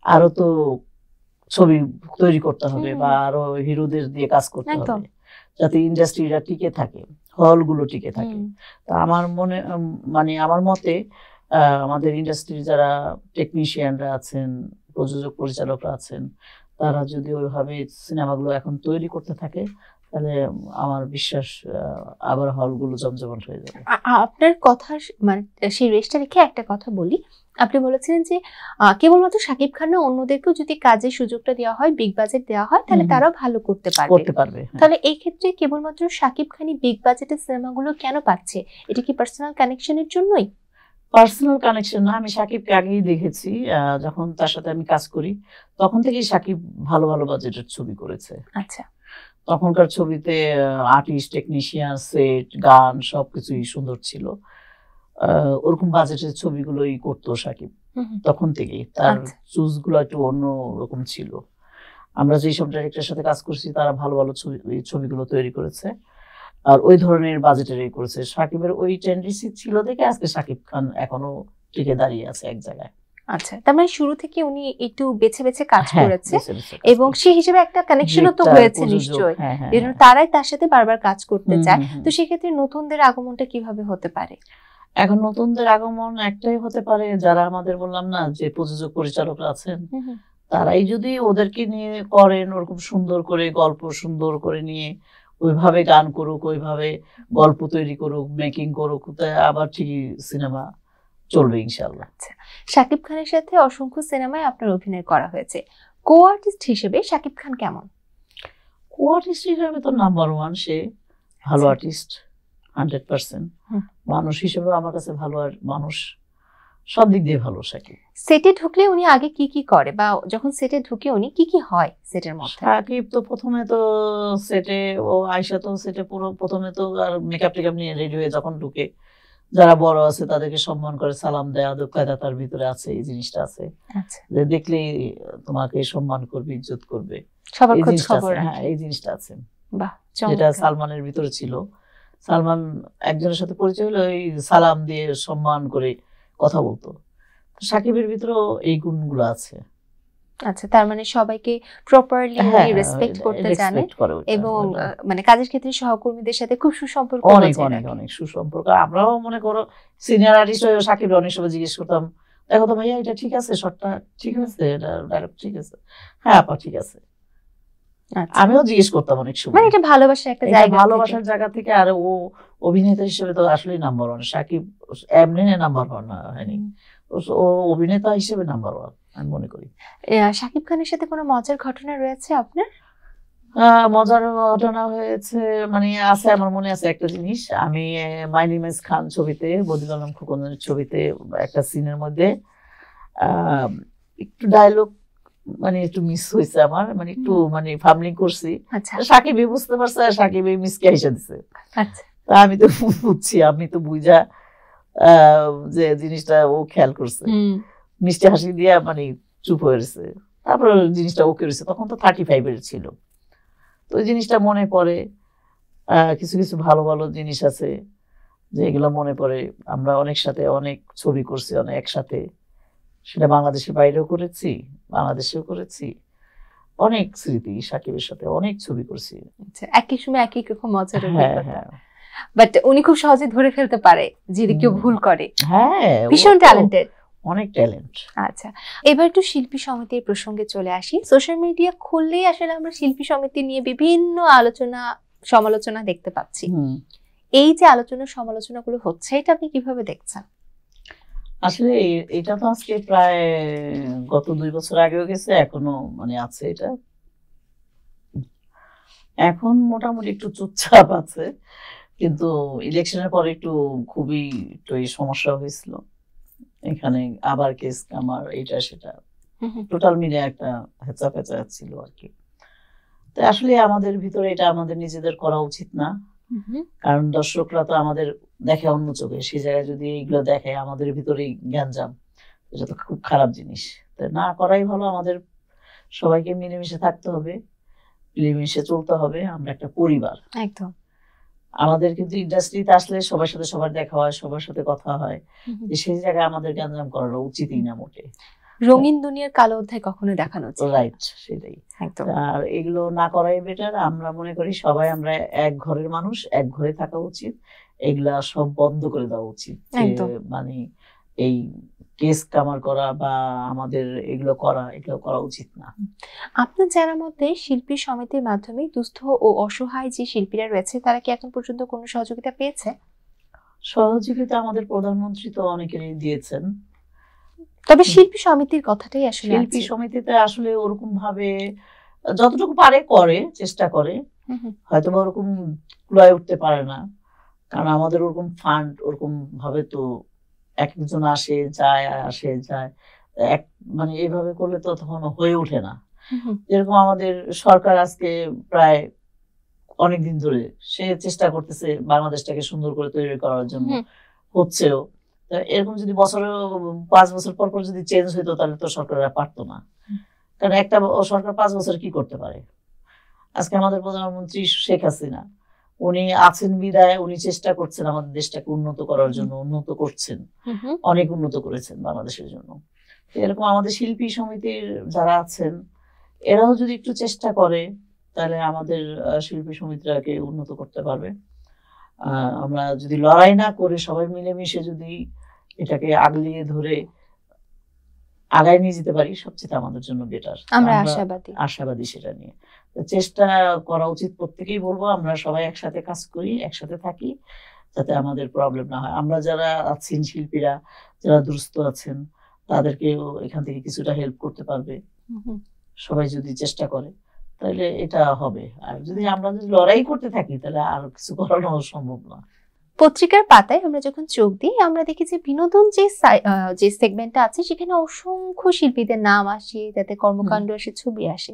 আরো তো ছবি তৈরি করতে হবে বা আরো হিরোদের দিয়ে কাজ করতে হবে, যাতে ইন্ডাস্ট্রিটা টিকে থাকে, হলগুলো টিকে থাকে। তা আমার মতে আমাদের ইন্ডাস্ট্রির যারা টেকনিশিয়ানরা আছেন, প্রযোজক পরিচালকরা আছেন, তারা যদি ওইভাবে সিনেমাগুলো এখন তৈরি করতে থাকে, তাহলে আমার বিশ্বাস আবার হলগুলো জমজমাট হয়ে যাবে। আপনার কথা মানে সেই রেশটা রেখে একটা কথা বলি, আপনি বলেছিলেন যে কেবলমাত্র শাকিব খান না, অন্যদেরকেও যদি কাজের সুযোগটা দেওয়া হয়, বিগ বাজেট দেওয়া হয়, তাহলে তারাও ভালো করতে পারবে। তাহলে এই ক্ষেত্রে কেবলমাত্র শাকিব খানই বিগ বাজেটের সিনেমাগুলো কেন পাচ্ছে? এটা কি পার্সোনাল কানেকশনের জন্যই? পার্সোনাল কানেকশন না, আমি শাকিবকে আগেই দেখেছি, যখন তার সাথে আমি কাজ করি তখন থেকেই শাকিব ভালো ভালো বাজেটের ছবি করেছে। আচ্ছা, তখনকার ছবিতে আর্টিস্ট, টেকনিশিয়ান, সেট, গান সবকিছুই সুন্দর ছিল। ওরকম বাজেটের ছবিগুলোই করতো শাকিব তখন থেকেই। তার চুজ গুলো একটু অন্য রকম ছিল। আমরা যেসব ডাইরেক্টরের সাথে কাজ করছি তারা ভালো ভালো ছবিগুলো তৈরি করেছে, আর ওই ধরনের বাজেটেরই করেছে। শাকিবের ওই টেন্ডেন্সি ছিল দেখে আজকে শাকিব খান এখনো টিকে দাঁড়িয়ে আছে এক জায়গায়। আচ্ছা, তার মানে শুরু থেকে উনি একটু বেছে বেছে কাজ করেছে, এবং সেই হিসেবে একটা কানেকশনও তো হয়েছে নিশ্চয়ই, যেন তারাই তার সাথে বারবার কাজ করতে চায়। তো সেক্ষেত্রে নতুনদের আগমনটা কিভাবে হতে পারে? এখন নতুনদের আগমন একটাই হতে পারে, যারা আমাদের বললাম না যে প্রযোজক পরিচালকরা আছেন, তারাই যদি ওদেরকে নিয়ে করেন, ওরকম সুন্দর করে গল্প সুন্দর করে নিয়ে ওইভাবে গান করুক, ওইভাবে গল্প তৈরি করুক, মেকিং করুক, আবার ঠিকই সিনেমা চলবে ইনশাআল্লাহ। আচ্ছা, শাকিব খানের সাথে অসংখ্য সিনেমায় আপনার অভিনয় করা হয়েছে, কো আর্টিস্ট হিসেবে শাকিব খান কেমন? কো আর্টিস্ট হিসেবে তো নাম্বার 1, সে ভালো আর্টিস্ট 100%। মানুষ হিসেবে আমার কাছে ভালো, আর মানুষ সব দিক দিয়ে ভালো। শাকিব সেটে ঢুকলে উনি আগে কি কি করে, বা যখন সেটে ঢুকে উনি কি কি হয় সেটের মধ্যে? শাকিব তো প্রথমে তো সেটে, ও আয়শা তো সেটে পুরো প্রথমে তো আর মেকআপ টেকআপ নিয়ে রেডি হয়ে যখন ঢুকে, যারা বড় আছে তাদেরকে সম্মান করে, সালাম দেয়, আদব কায়দা তার ভিতরে আছে, এই জিনিসটা আছে। যে দেখলেই তোমাকে সম্মান করবে, ইজ্জত করবে, সবার খোঁজ খবর। হ্যাঁ, এই জিনিসটা আছে, যেটা সালমানের ভিতরে ছিল। সালমান একজনের সাথে পরিচয় হলে ওই সালাম দিয়ে সম্মান করে কথা বলতো, শাকিবের ভিতরেও এই গুণগুলো আছে। আচ্ছা, তার মানে সবাইকে প্রপারলি রেসপেক্ট করতে জানে, এবং মানে কাজের ক্ষেত্রে সহকর্মীদের সাথে খুব সুসম্পর্ক, অনেক অনেক অনেক সুসম্পর্ক। আমরাও মনে করো সিনিয়র আর্টিস্ট হয়ে শাকিব অনেক সময় জিজ্ঞেস করতাম, দেখো তো ভাইয়া এটা ঠিক আছে, শটটা ঠিক আছে, এটা ডায়লগ ঠিক আছে, হ্যাঁ আপা ঠিক আছে। আমিও জিজ্ঞেস করতাম অনেক সময়, মানে এটা ভালোবাসার একটা জায়গা, ভালোবাসার জায়গা থেকে। আর ও অভিনেতা হিসেবে তো আসলেই নাম্বার 1। শাকিব এমনি নাম্বার 1 না হয়নি, ও অভিনেতা হিসেবে নাম্বার 1 আমি মনে করি। শাকিব খানের সাথে কোনো মজার ঘটনা রয়েছে আপনার? মজার ঘটনা হয়েছে, মানে আছে, আমার মনে আছে একটা জিনিস। আমি মাই নেম ইজ খান ছবিতে, বদিউল আলম খোকনের ছবিতে একটা সিনের মধ্যে একটু ডায়লগ মানে একটু মিস হয়েছে আমার, মানে একটু মানে ফামলিং করছি। সাকিব বুঝতে পারছে, আর সাকিব মিসকে এসে দিছে। তা আমি তো বুঝছি, আমি তো বুঝা যে জিনিসটা ও খেয়াল করছে, মিষ্টি হাসি দিয়া মানে চুপ হয়ে গেছে। তারপর জিনিসটা ওকে রয়েছে, তখন তো 35 এর ছিল। তো ওই জিনিসটা মনে পড়ে। কিছু কিছু ভালো ভালো জিনিস আছে যেগুলো মনে পড়ে। আমরা অনেক সাথে অনেক ছবি করছি, অনেক একসাথে, সেটা বাংলাদেশের বাইরেও করেছি, বাংলাদেশেও করেছি। অনেক স্মৃতি, সাকিবের সাথে অনেক ছবি করছি। আচ্ছা, একই সময় একই রকম মজার হ্যাঁ অভিজ্ঞতা। হ্যাঁ, বাট উনি খুব সহজে ধরে ফেলতে পারে যদি কেউ ভুল করে। হ্যাঁ, ভীষণ ট্যালেন্টেড, অনেক ট্যালেন্ট। আচ্ছা, এবার একটু শিল্পী সমিতির প্রসঙ্গে চলে আসি। সোশ্যাল মিডিয়া খুললেই আসলে আমরা শিল্পী সমিতি নিয়ে বিভিন্ন আলোচনা সমালোচনা দেখতে পাচ্ছি। এই যে আলোচনা সমালোচনাগুলো হচ্ছে, এটা আপনি কিভাবে দেখছেন? আসলে এটা তো আজকে প্রায় গত 2 বছর আগেও গেছে, এখনো মানে আছে। এটা এখন মোটামুটি একটু চুপচাপ আছে, কিন্তু ইলেকশনের পরে একটু খুবই একটু এই সমস্যা হয়েছিল। এখানে আবার কেস কামার, এটা সেটা টোটাল মিলে একটা হেঁচা ফেঁচা ছিল আর কি। তো আসলে আমাদের ভিতরে এটা আমাদের নিজেদের করা উচিত না, কারণ দর্শকরা তো আমাদের দেখে অন্য চোখে। সেই জায়গায় যদি এইগুলো দেখে আমাদের ভিতরে গ্যাঞ্জাম, এটা তো খুব খারাপ জিনিস। তাই না করাই ভালো। আমাদের সবাইকে মিলেমিশে থাকতে হবে, মিলেমিশে চলতে হবে। আমরা একটা পরিবার একদম। আমাদের কিন্তু ইন্ডাস্ট্রিতে আসলে সবার সাথে সবার দেখা হয়, সবার সাথে কথা হয়, সেই জায়গায় আমাদের গ্যাঞ্জাম করানো উচিতই না মোটে। রঙিন দুনিয়ার কালো অধ্যায় কখনো দেখানো উচিত, রাইট, সেটাই। আর এগুলো না করাই বেটার। আমরা মনে করি সবাই আমরা এক ঘরের মানুষ, এক ঘরে থাকা উচিত। এগুলা সব বন্ধ করে দেওয়া উচিত। মানে এই কেস কামার করা বা আমাদের এগুলো করা উচিত না। আপনার জানার মধ্যে শিল্পী সমিতির মাধ্যমে দুস্থ ও অসহায় যে শিল্পীরা রয়েছে তারা কি এখন পর্যন্ত কোনো সহযোগিতা পেয়েছে? সহযোগিতা আমাদের প্রধানমন্ত্রী তো অনেকেরই দিয়েছেন, তবে শিল্পী সমিতির কথাটাই আসলে শিল্পী সমিতিতে আসলে ওরকম ভাবে যতটুকু পারে করে, চেষ্টা করে, হয়তো বা ওরকম কুলায় উঠতে পারে না, কারণ আমাদের ওরকম ফান্ড ওরকম ভাবে তো একজন আসে যায় আসে যায়, এক মানে এইভাবে করলে তো তখন হয়ে ওঠে না। যেরকম আমাদের সরকার আজকে প্রায় অনেকদিন ধরে সে চেষ্টা করতেছে বাংলাদেশটাকে সুন্দর করে তৈরি করার জন্য, হচ্ছেও। এরকম যদি 5 বছর পর পর যদি চেঞ্জ হইতো তাহলে তো সরকাররা পারতো না, কারণ একটা সরকার 5 বছর কি করতে পারে। আজকে আমাদের প্রধানমন্ত্রী শেখ হাসিনা, উনি আছেন বিদায় উনি চেষ্টা করছেন আমাদের দেশটাকে উন্নত করার জন্য, উন্নত করছেন, অনেক উন্নত করেছেন বাংলাদেশের জন্য। এরকম আমাদের শিল্পী সমিতির যারা আছেন এরাও যদি একটু চেষ্টা করে তাহলে আমাদের শিল্পী সমিতিটাকে উন্নত করতে পারবে। আমরা যদি লড়াই না করে সবাই মিলেমিশে যদি এটাকে আগলিয়ে ধরে আগায় নিয়ে যেতে পারি, সবচেয়ে আমাদের জন্য বেটার। আমরা আশাবাদী সেটা নিয়ে। চেষ্টা করা উচিত প্রত্যেকেই। বলবো আমরা সবাই একসাথে কাজ করি, একসাথে থাকি, যাতে আমাদের প্রবলেম না হয়। আমরা যারা আছেন শিল্পীরা, যারা দুস্থ আছেন, তাদেরকেও এখান থেকে কিছুটা হেল্প করতে পারবে সবাই যদি চেষ্টা করে, তাহলে এটা হবে। আর যদি আমরা যদি লড়াই করতে থাকি তাহলে আর কিছু করানো সম্ভব না। পত্রিকার পাতায় আমরা যখন চোখ দিই আমরা দেখি যে বিনোদন যে সেগমেন্টটা আছে সেখানে অসংখ্য শিল্পীদের নাম আসে, যাতে কর্মকাণ্ড আসে, ছবি আসে।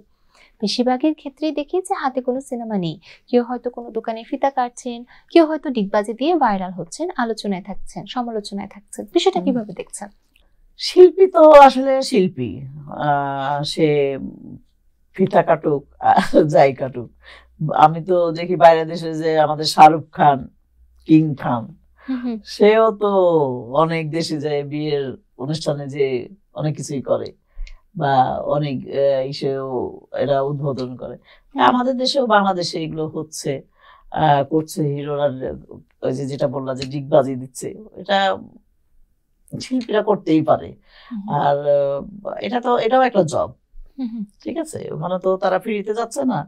বেশিরভাগের ক্ষেত্রেই দেখি যে হাতে কোনো সিনেমা নেই, কেউ হয়তো কোনো দোকানে ফিতা কাটছেন, কেউ হয়তো ডিগবাজি দিয়ে ভাইরাল হচ্ছেন, আলোচনায় থাকছেন, সমালোচনায় থাকছেন। বিষয়টা কিভাবে দেখছেন? শিল্পী তো আসলে শিল্পী, সে ফিতা কাটুক যাই কাটুক। আমি তো দেখি বাইরের দেশে যে আমাদের শাহরুখ খান, কিং খান, সেও তো অনেক দেশে যায়, বিয়ের অনুষ্ঠানে যে অনেক কিছুই করে বা অনেক ইসেও এরা উদ্বোধন করে। আমাদের দেশেও বাংলাদেশে এগুলো হচ্ছে, করছে হিরোরা। ওই যে যেটা বললা যে ডিগবাজি দিচ্ছে, এটা শিল্পীরা করতেই পারে। আর এটাও একটা জব, ঠিক আছে। ওখানে তো তারা ফ্রিতে যাচ্ছে না,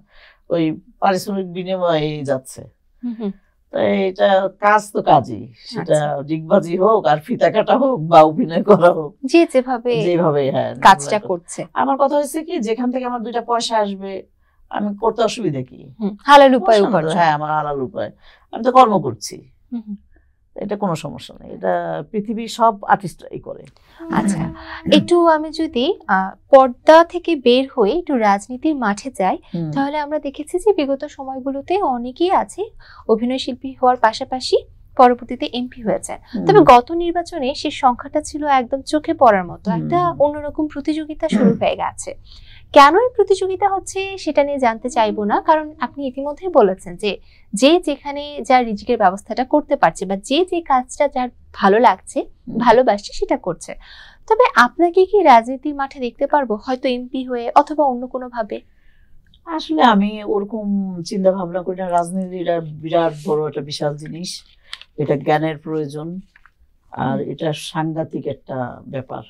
ওই পারিশ্রমিক বিনিময়ে যাচ্ছে। তাই এটা কাজ তো কাজই, সেটা ডিগবাজি হোক আর ফিতা কাটা হোক বা অভিনয় করা হোক, যেভাবে হ্যাঁ কাজটা করছে। আমার কথা হচ্ছে কি, যেখান থেকে আমার 2টা পয়সা আসবে আমি করতে অসুবিধা কি? হালাল উপায়। হ্যাঁ, আমার হালাল উপায়, আমি তো কর্ম করছি, এটা কোনো সমস্যা নেই। এটা পৃথিবীর সব আর্টিস্টরাই করে। আচ্ছা, একটু আমি যদি পর্দা থেকে বের হয়ে একটু রাজনীতির মাঠে যাই, তাহলে আমরা দেখেছি যে বিগত সময়গুলোতে অনেকেই আছে অভিনয় শিল্পী হওয়ার পাশাপাশি পরবর্তীতে এমপি হয়েছেন। তবে গত নির্বাচনে সেই সংখ্যাটা ছিল একদম চোখে পড়ার মতো, একটা অন্যরকম প্রতিযোগিতা শুরু হয়ে গেছে। কেন এই প্রতিযোগিতা হচ্ছে সেটা নিয়ে জানতে চাইবো না, কারণ আপনি ইতিমধ্যেই বলেছেন যে যে যেখানে যার রিজিকের ব্যবস্থাটা করতে পারছে বা যে যে কাজটা যার ভালো লাগছে ভালোবাসছে সেটা করছে। তবে আপনাকে কি রাজনীতির মাঠে দেখতে পারবো, হয়তো এমপি হয়ে অথবা অন্য কোনো ভাবে? আসলে আমি ওরকম চিন্তা ভাবনা করি না। রাজনীতিটা বিরাট বড় একটা বিশাল জিনিস, এটা জ্ঞানের প্রয়োজন, আর এটা সাংঘাতিক একটা ব্যাপার।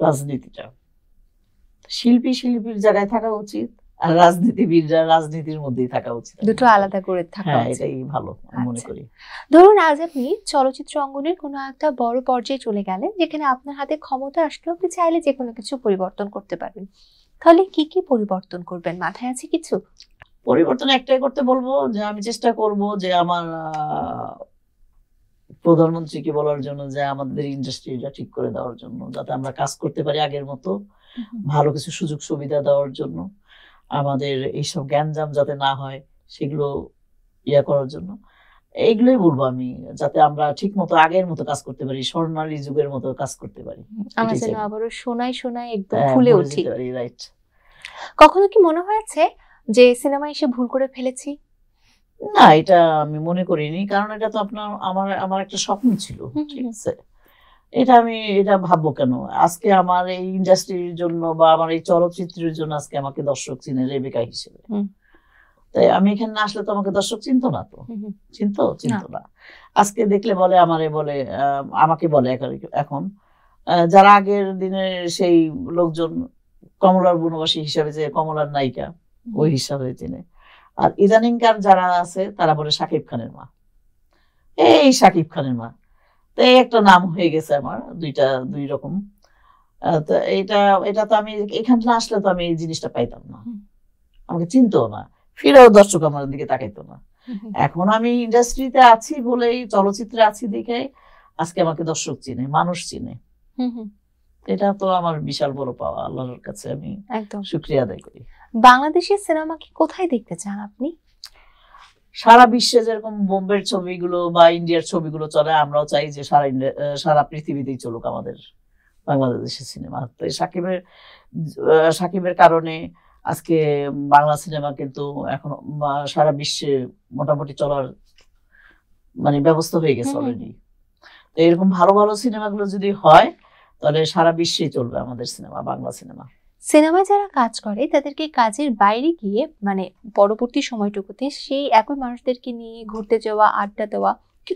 রাজনীতিটা শিল্পীর জায়গায় থাকা উচিত, আর রাজনীতিবিদরা রাজনীতির মধ্যেই থাকা উচিত, দুটো আলাদা করে থাকা উচিত। এটাই ভালো মনে করি। ধরুন আজ আপনি চলচ্চিত্র অঙ্গনের কোনো একটা বড় পর্যায়ে চলে গেলেন, যেখানে আপনার হাতে ক্ষমতা আসলেও আপনি চাইলে যে কোনো কিছু পরিবর্তন করতে পারবেন, তাহলে কি কি পরিবর্তন করবেন? মাথায় আছে কিছু? পরিবর্তন একটাই করতে বলবো, যে আমি চেষ্টা করব যে আমার প্রধানমন্ত্রীকে বলার জন্য যে আমাদের ইন্ডাস্ট্রিটা ঠিক করে দেওয়ার জন্য, যাতে আমরা কাজ করতে পারি আগের মতো, ভালো কিছু সুযোগ সুবিধা দেওয়ার জন্য, আমাদের এইসব জ্ঞানজাম যাতে না হয় সেগুলো করার জন্য। এইগুলোই বলবো আমি, যাতে আমরা ঠিক মতো আগের মতো কাজ করতে পারি, স্বর্ণালী যুগের মতো কাজ করতে পারি, আমরা যেন আবারও সোনায় একদম ফুলে উঠি। রাইট। কখনো কি মনে হয়েছে যে সিনেমা এসে ভুল করে ফেলেছি? না, এটা আমি মনে করিনি, কারণ এটা তো আমার একটা স্বপ্ন ছিল, ঠিক আছে। এটা ভাববো কেন? আজকে আমার এই ইন্ডাস্ট্রির জন্য বা আমার এই চলচ্চিত্রের জন্য আজকে আমাকে দর্শক চিনে রেবেকা হিসেবে। তাই আমি এখানে না আসলে তো আমাকে দর্শক চিনতো না, তো চিনতো না। আজকে দেখলে বলে আমাকে বলে এখন যারা আগের দিনের সেই লোকজন কমলার বনবাসী হিসাবে, যে কমলার নায়িকা ওই হিসাবে চিনে, আর ইদানিংকার যারা আছে তারা বলে শাকিব খানের মা, এই শাকিব খানের মা। তো এই একটা নাম হয়ে গেছে আমার, দুই রকম। তো এটা তো আমি এখানে না আসলে তো আমি এই জিনিসটা পাইতাম না, আমাকে চিনতো না, ফিরেও দর্শক আমার দিকে তাকাইতো না। এখন আমি ইন্ডাস্ট্রিতে আছি বলেই, চলচ্চিত্রে আছি দেখে আজকে আমাকে দর্শক চিনে, মানুষ চিনে। এটা তো আমার বিশাল বড় পাওয়া, আল্লাহর কাছে আমি একদম শুকরিয়া আদায় করি। বাংলাদেশের সিনেমাকে কোথায় দেখতে চান আপনি? সারা বিশ্বে যেরকম বোম্বের ছবিগুলো বা ইন্ডিয়ার ছবিগুলো চলে, আমরাও চাই যে সারা পৃথিবীতেই চলুক আমাদের বাংলাদেশের সিনেমা। তো সাকিবের কারণে আজকে বাংলা সিনেমা কিন্তু এখন সারা বিশ্বে মোটামুটি চলার ব্যবস্থা হয়ে গেছে অলরেডি। তো এরকম ভালো ভালো সিনেমাগুলো যদি হয় তাহলে সারা বিশ্বেই চলবে আমাদের সিনেমা, বাংলা সিনেমা। সিনেমায় যারা কাজ করে তাদেরকে কাজের বাইরে গিয়ে পরবর্তী সময়টুকুতে সেই একই মানুষদেরকে নিয়ে ঘুরতে যাওয়া, আড্ডা দেওয়া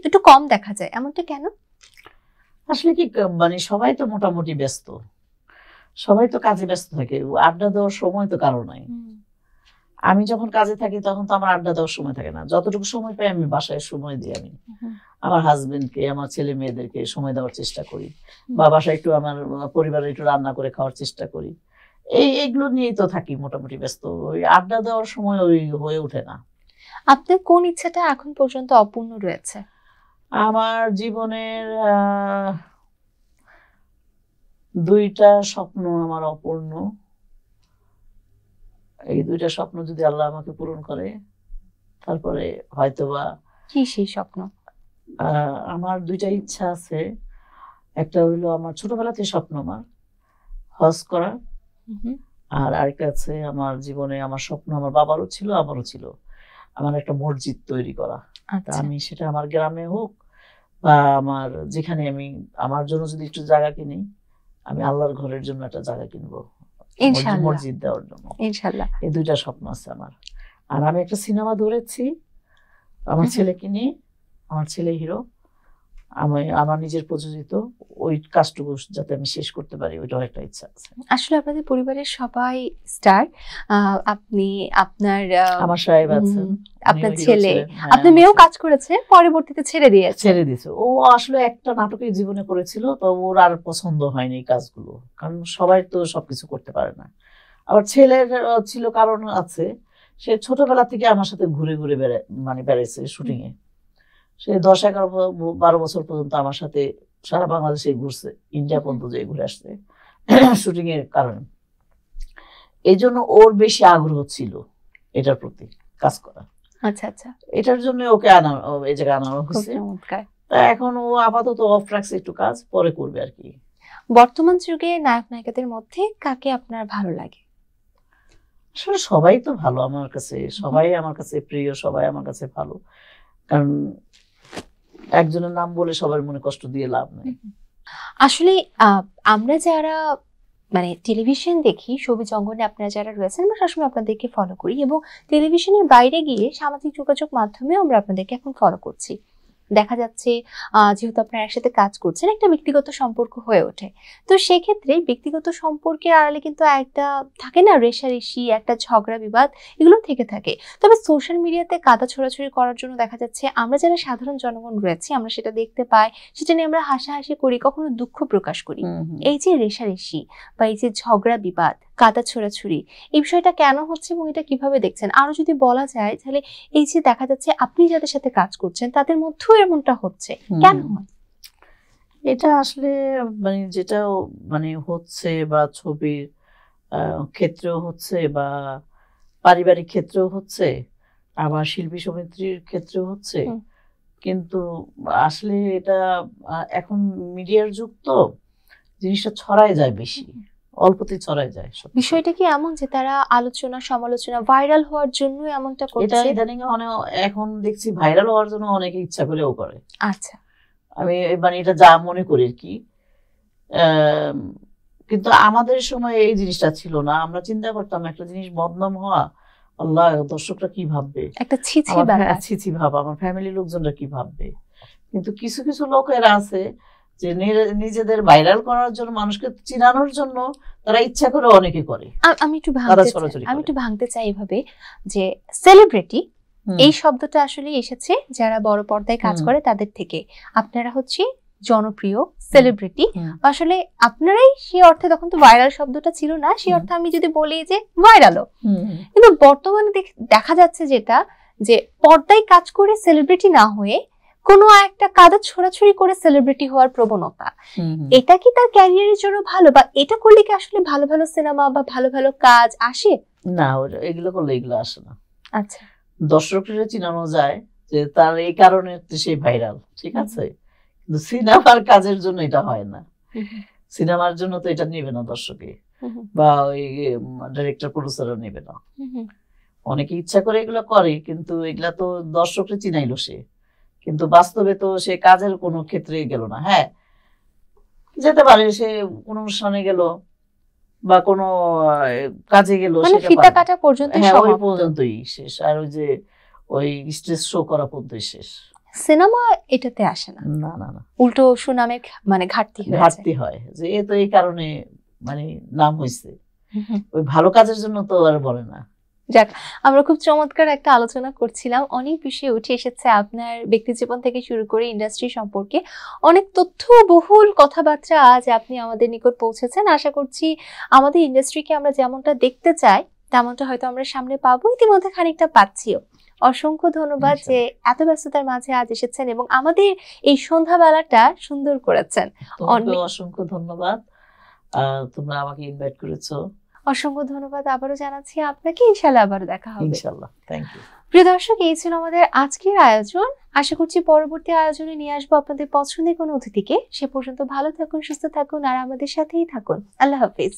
একটু কম দেখা যায়, এমনটা কেন? আসলে কি সবাই তো মোটামুটি ব্যস্ত, সবাই তো কাজে ব্যস্ত থাকে, আড্ডা দেওয়ার সময় তো কারো নাই। আমি যখন কাজে থাকি তখন তো আমার আড্ডা দেওয়ার সময় থাকে না, যতটুকু সময় পাই আমি বাসায় সময় দিই, আমি আমার হাজবেন্ডকে, আমার ছেলে মেয়েদেরকে সময় দেওয়ার চেষ্টা করি, বা বাসায় একটু আমার পরিবারে একটু রান্না করে খাওয়ার চেষ্টা করি। এইগুলো নিয়েই তো থাকি মোটামুটি ব্যস্ত, ওই আড্ডা দেওয়ার সময় ওই হয়ে ওঠে না। আপনার কোন ইচ্ছাটা এখন পর্যন্ত অপূর্ণ রয়েছে? আমার জীবনের দুইটা স্বপ্ন আমার অপূর্ণ। এই দুইটা স্বপ্ন যদি আল্লাহ আমাকে পূরণ করে তারপরে হয়তোবা। কি সেই স্বপ্ন? আমার দুইটা ইচ্ছা আছে। একটা হইলো আমার ছোটবেলাতে স্বপ্ন আমার হজ করা, আর আরেকটা আছে আমার জীবনে আমার স্বপ্ন, আমার বাবারও ছিল আমারও ছিল, আমার একটা মসজিদ তৈরি করা। আমি সেটা আমার গ্রামে হোক বা আমার যেখানে, আমি আমার জন্য যদি একটু জায়গা কিনি, আমি আল্লাহর ঘরের জন্য একটা জায়গা কিনবো, মসজিদ দেওয়ার জন্য, ইনশাআল্লাহ। এই দুইটা স্বপ্ন আছে আমার। আর আমি একটা সিনেমা ধরেছি আমার ছেলেকে নিয়ে, আমার ছেলে হিরো, আমি আমার নিজের প্রযোজিত, ওই কাজটুকু যাতে আমি শেষ করতে পারি, ওইটাও একটা ইচ্ছা আছে। আসলে আপনাদের পরিবারের সবাই স্টার, আপনি, আপনার আমার সাহেব আছেন, আপনার ছেলে, আপনার মেয়েও কাজ করেছে, পরবর্তীতে ছেড়ে দিয়েছে। ও আসলে একটা নাটকের জীবনে করেছিল, তো ওর আর পছন্দ হয়নি কাজগুলো, কারণ সবাই তো সবকিছু করতে পারে না। আবার ছেলের ছিল কারণ আছে, সে ছোটবেলা থেকে আমার সাথে ঘুরে ঘুরে বেড়াইছে শুটিং এ। সে 10-11-12 বছর পর্যন্ত আমার সাথে সারা বাংলাদেশে ঘুরছে, ইন্ডিয়া পর্যন্ত যে ঘুরে আসছে শুটিং এর কারণে। এই জন্য ওর বেশি আগ্রহ ছিল এটার প্রতি কাজ করা। আচ্ছা আচ্ছা, এটার জন্য ওকে এই জায়গায় আনা হয়েছে। তা এখন ও আপাতত অফ রাখছে, একটু কাজ পরে করবে আর কি। বর্তমান যুগে নায়ক নায়িকাদের মধ্যে কাকে আপনার ভালো লাগে? আসলে সবাই তো ভালো আমার কাছে, সবাই আমার কাছে প্রিয়, সবাই আমার কাছে ভালো। কারণ একজনের নাম বলে সবার মনে কষ্ট দিয়ে লাভ নেই। আসলে আমরা যারা মানে টেলিভিশন দেখি, ছবি অঙ্গনে আপনারা যারা রয়েছেন, আমরা সবসময় আপনাদেরকে ফলো করি এবং টেলিভিশনের বাইরে গিয়ে সামাজিক যোগাযোগ মাধ্যমেও আমরা আপনাদেরকে এখন ফলো করছি। দেখা যাচ্ছে যেহেতু আপনারা একসাথে কাজ করছেন, একটা ব্যক্তিগত সম্পর্ক হয়ে ওঠে। তো সেক্ষেত্রে ব্যক্তিগত সম্পর্কের আড়ালে কিন্তু একটা থাকে না রেষারেষি, একটা ঝগড়া বিবাদ, এগুলো থেকে থাকে। তবে সোশ্যাল মিডিয়াতে কাদা ছোড়াছুড়ি করার জন্য দেখা যাচ্ছে আমরা যারা সাধারণ জনগণ রয়েছি, আমরা সেটা দেখতে পাই, সেটা নিয়ে আমরা হাসাহাসি করি, কখনো দুঃখ প্রকাশ করি। এই যে রেষারেষি বা এই যে ঝগড়া বিবাদ, কাদা ছোড়াছুড়ি, এই বিষয়টা কেন হচ্ছে এবং এটা কিভাবে দেখছেন আরো যদি বলা যায়, তাহলে এই যে দেখা যাচ্ছে আপনি যাদের সাথে কাজ করছেন তাদের মধ্যেও এমনটা হচ্ছে, কেন হয়? এটা আসলে মানে যেটা মানে হচ্ছে বা ছবির ক্ষেত্রেও হচ্ছে বা পারিবারিক ক্ষেত্রেও হচ্ছে, আবার শিল্পী সমিতির ক্ষেত্রেও হচ্ছে। কিন্তু আসলে এটা এখন মিডিয়ার যুগ, তো জিনিসটা ছড়ায় যায় বেশি, অল্পতেই ছড়ায় যায়। বিষয়টা কি এমন যে তারা আলোচনা সমালোচনা ভাইরাল হওয়ার জন্য এমনটা করছে? এটা ইদানিং এখন দেখছি ভাইরাল হওয়ার জন্য অনেকে ইচ্ছা করেও করে। আচ্ছা, আমি মানে এটা যা মনে করি আর কি। কিন্তু আমাদের সময় এই জিনিসটা ছিল না। আমরা চিন্তা করতাম একটা জিনিস বদনাম হওয়া, আল্লাহ দর্শকরা কি ভাববে, একটা ছিছি ব্যাপার, ছিছি ভাব, আমার ফ্যামিলির লোকজনরা কি ভাববে। কিন্তু কিছু কিছু লোকেরা আছে যে নিজেদের ভাইরাল করার জন্য, মানুষকে চিনানোর জন্য তারা ইচ্ছা করে অনেকে করে। আমি একটু ভাঙতে চাই এভাবে যে সেলিব্রিটি এই শব্দটা আসলে এসেছে যারা বড় পর্দায় কাজ করে তাদের থেকে। আপনারা হচ্ছে জনপ্রিয় সেলিব্রিটি, আসলে আপনারাই সেই অর্থে, তখন তো ভাইরাল শব্দটা ছিল না, সেই অর্থে আমি যদি বলি যে ভাইরালও। কিন্তু বর্তমানে দেখা যাচ্ছে যেটা, যে পর্দায় কাজ করে সেলিব্রিটি না হয়ে কোনো একটা কাদা ছোড়াছুড়ি করে সেলিব্রিটি হওয়ার প্রবণতা, এটা কি তার ক্যারিয়ারের জন্য ভালো, বা এটা করলে কি আসলে ভালো ভালো সিনেমা বা ভালো ভালো কাজ আসে? না, এগুলো করলে এগুলো আসে না। আচ্ছা, দর্শকরা চিনানো যায় যে তার এই কারণে সেই ভাইরাল, ঠিক আছে, কিন্তু সিনেমার কাজের জন্য এটা হয় না। সিনেমার জন্য তো এটা নেবে না দর্শকে, বা ওই ডাইরেক্টর প্রডিউসারও নেবে না। অনেকে ইচ্ছা করে এগুলো করে, কিন্তু এগুলা তো দর্শকরা চিনাইলো সে, কিন্তু বাস্তবে তো সে কাজের কোনো ক্ষেত্রে গেল না। হ্যাঁ, যেতে পারে সে কোন অনুষ্ঠানে গেল বা কোনো কাজে গেল, ফিতা কাটা পর্যন্ত, ওই পর্যন্তই শেষ। আর ওই যে ওই স্টেজ শো করা পর্যন্তই শেষ। সিনেমা এটাতে আসে না। না না না, উল্টো সুনামের মানে ঘাটতি হয়, যে এ তো এই কারণে মানে নাম হয়েছে, ওই ভালো কাজের জন্য তো আর বলে না। যাক, আমরা খুব চমৎকার একটা আলোচনা করছিলাম, অনেক বিষয় উঠে এসেছে আপনার ব্যক্তি জীবন থেকে শুরু করে ইন্ডাস্ট্রি সম্পর্কে অনেক তথ্যবহুল কথাবার্তা আজ আপনি আমাদের নিকট পৌঁছেছেন। আশা করছি আমাদের ইন্ডাস্ট্রিকে আমরা যেমনটা দেখতে চাই তেমনটা হয়তো আমরা সামনে পাবো, ইতিমধ্যে খানিকটা পাচ্ছিও। অসংখ্য ধন্যবাদ যে এত ব্যস্ততার মাঝে আজ এসেছেন এবং আমাদের এই সন্ধ্যাবেলাটা সুন্দর করেছেন। অসংখ্য ধন্যবাদ, তোমরা আমাকে ইনভাইট করেছো। অসংখ্য ধন্যবাদ আবারও জানাচ্ছি আপনাকে। ইনশাআল্লাহ আবারও দেখা হবে। ইনশাআল্লাহ, থ্যাংক ইউ। প্রিয় দর্শক, এই ছিল আমাদের আজকের আয়োজন। আশা করছি পরবর্তী আয়োজনে নিয়ে আসবো আপনাদের পছন্দের কোনো অতিথিকে। সে পর্যন্ত ভালো থাকুন, সুস্থ থাকুন আর আমাদের সাথেই থাকুন। আল্লাহ হাফিজ।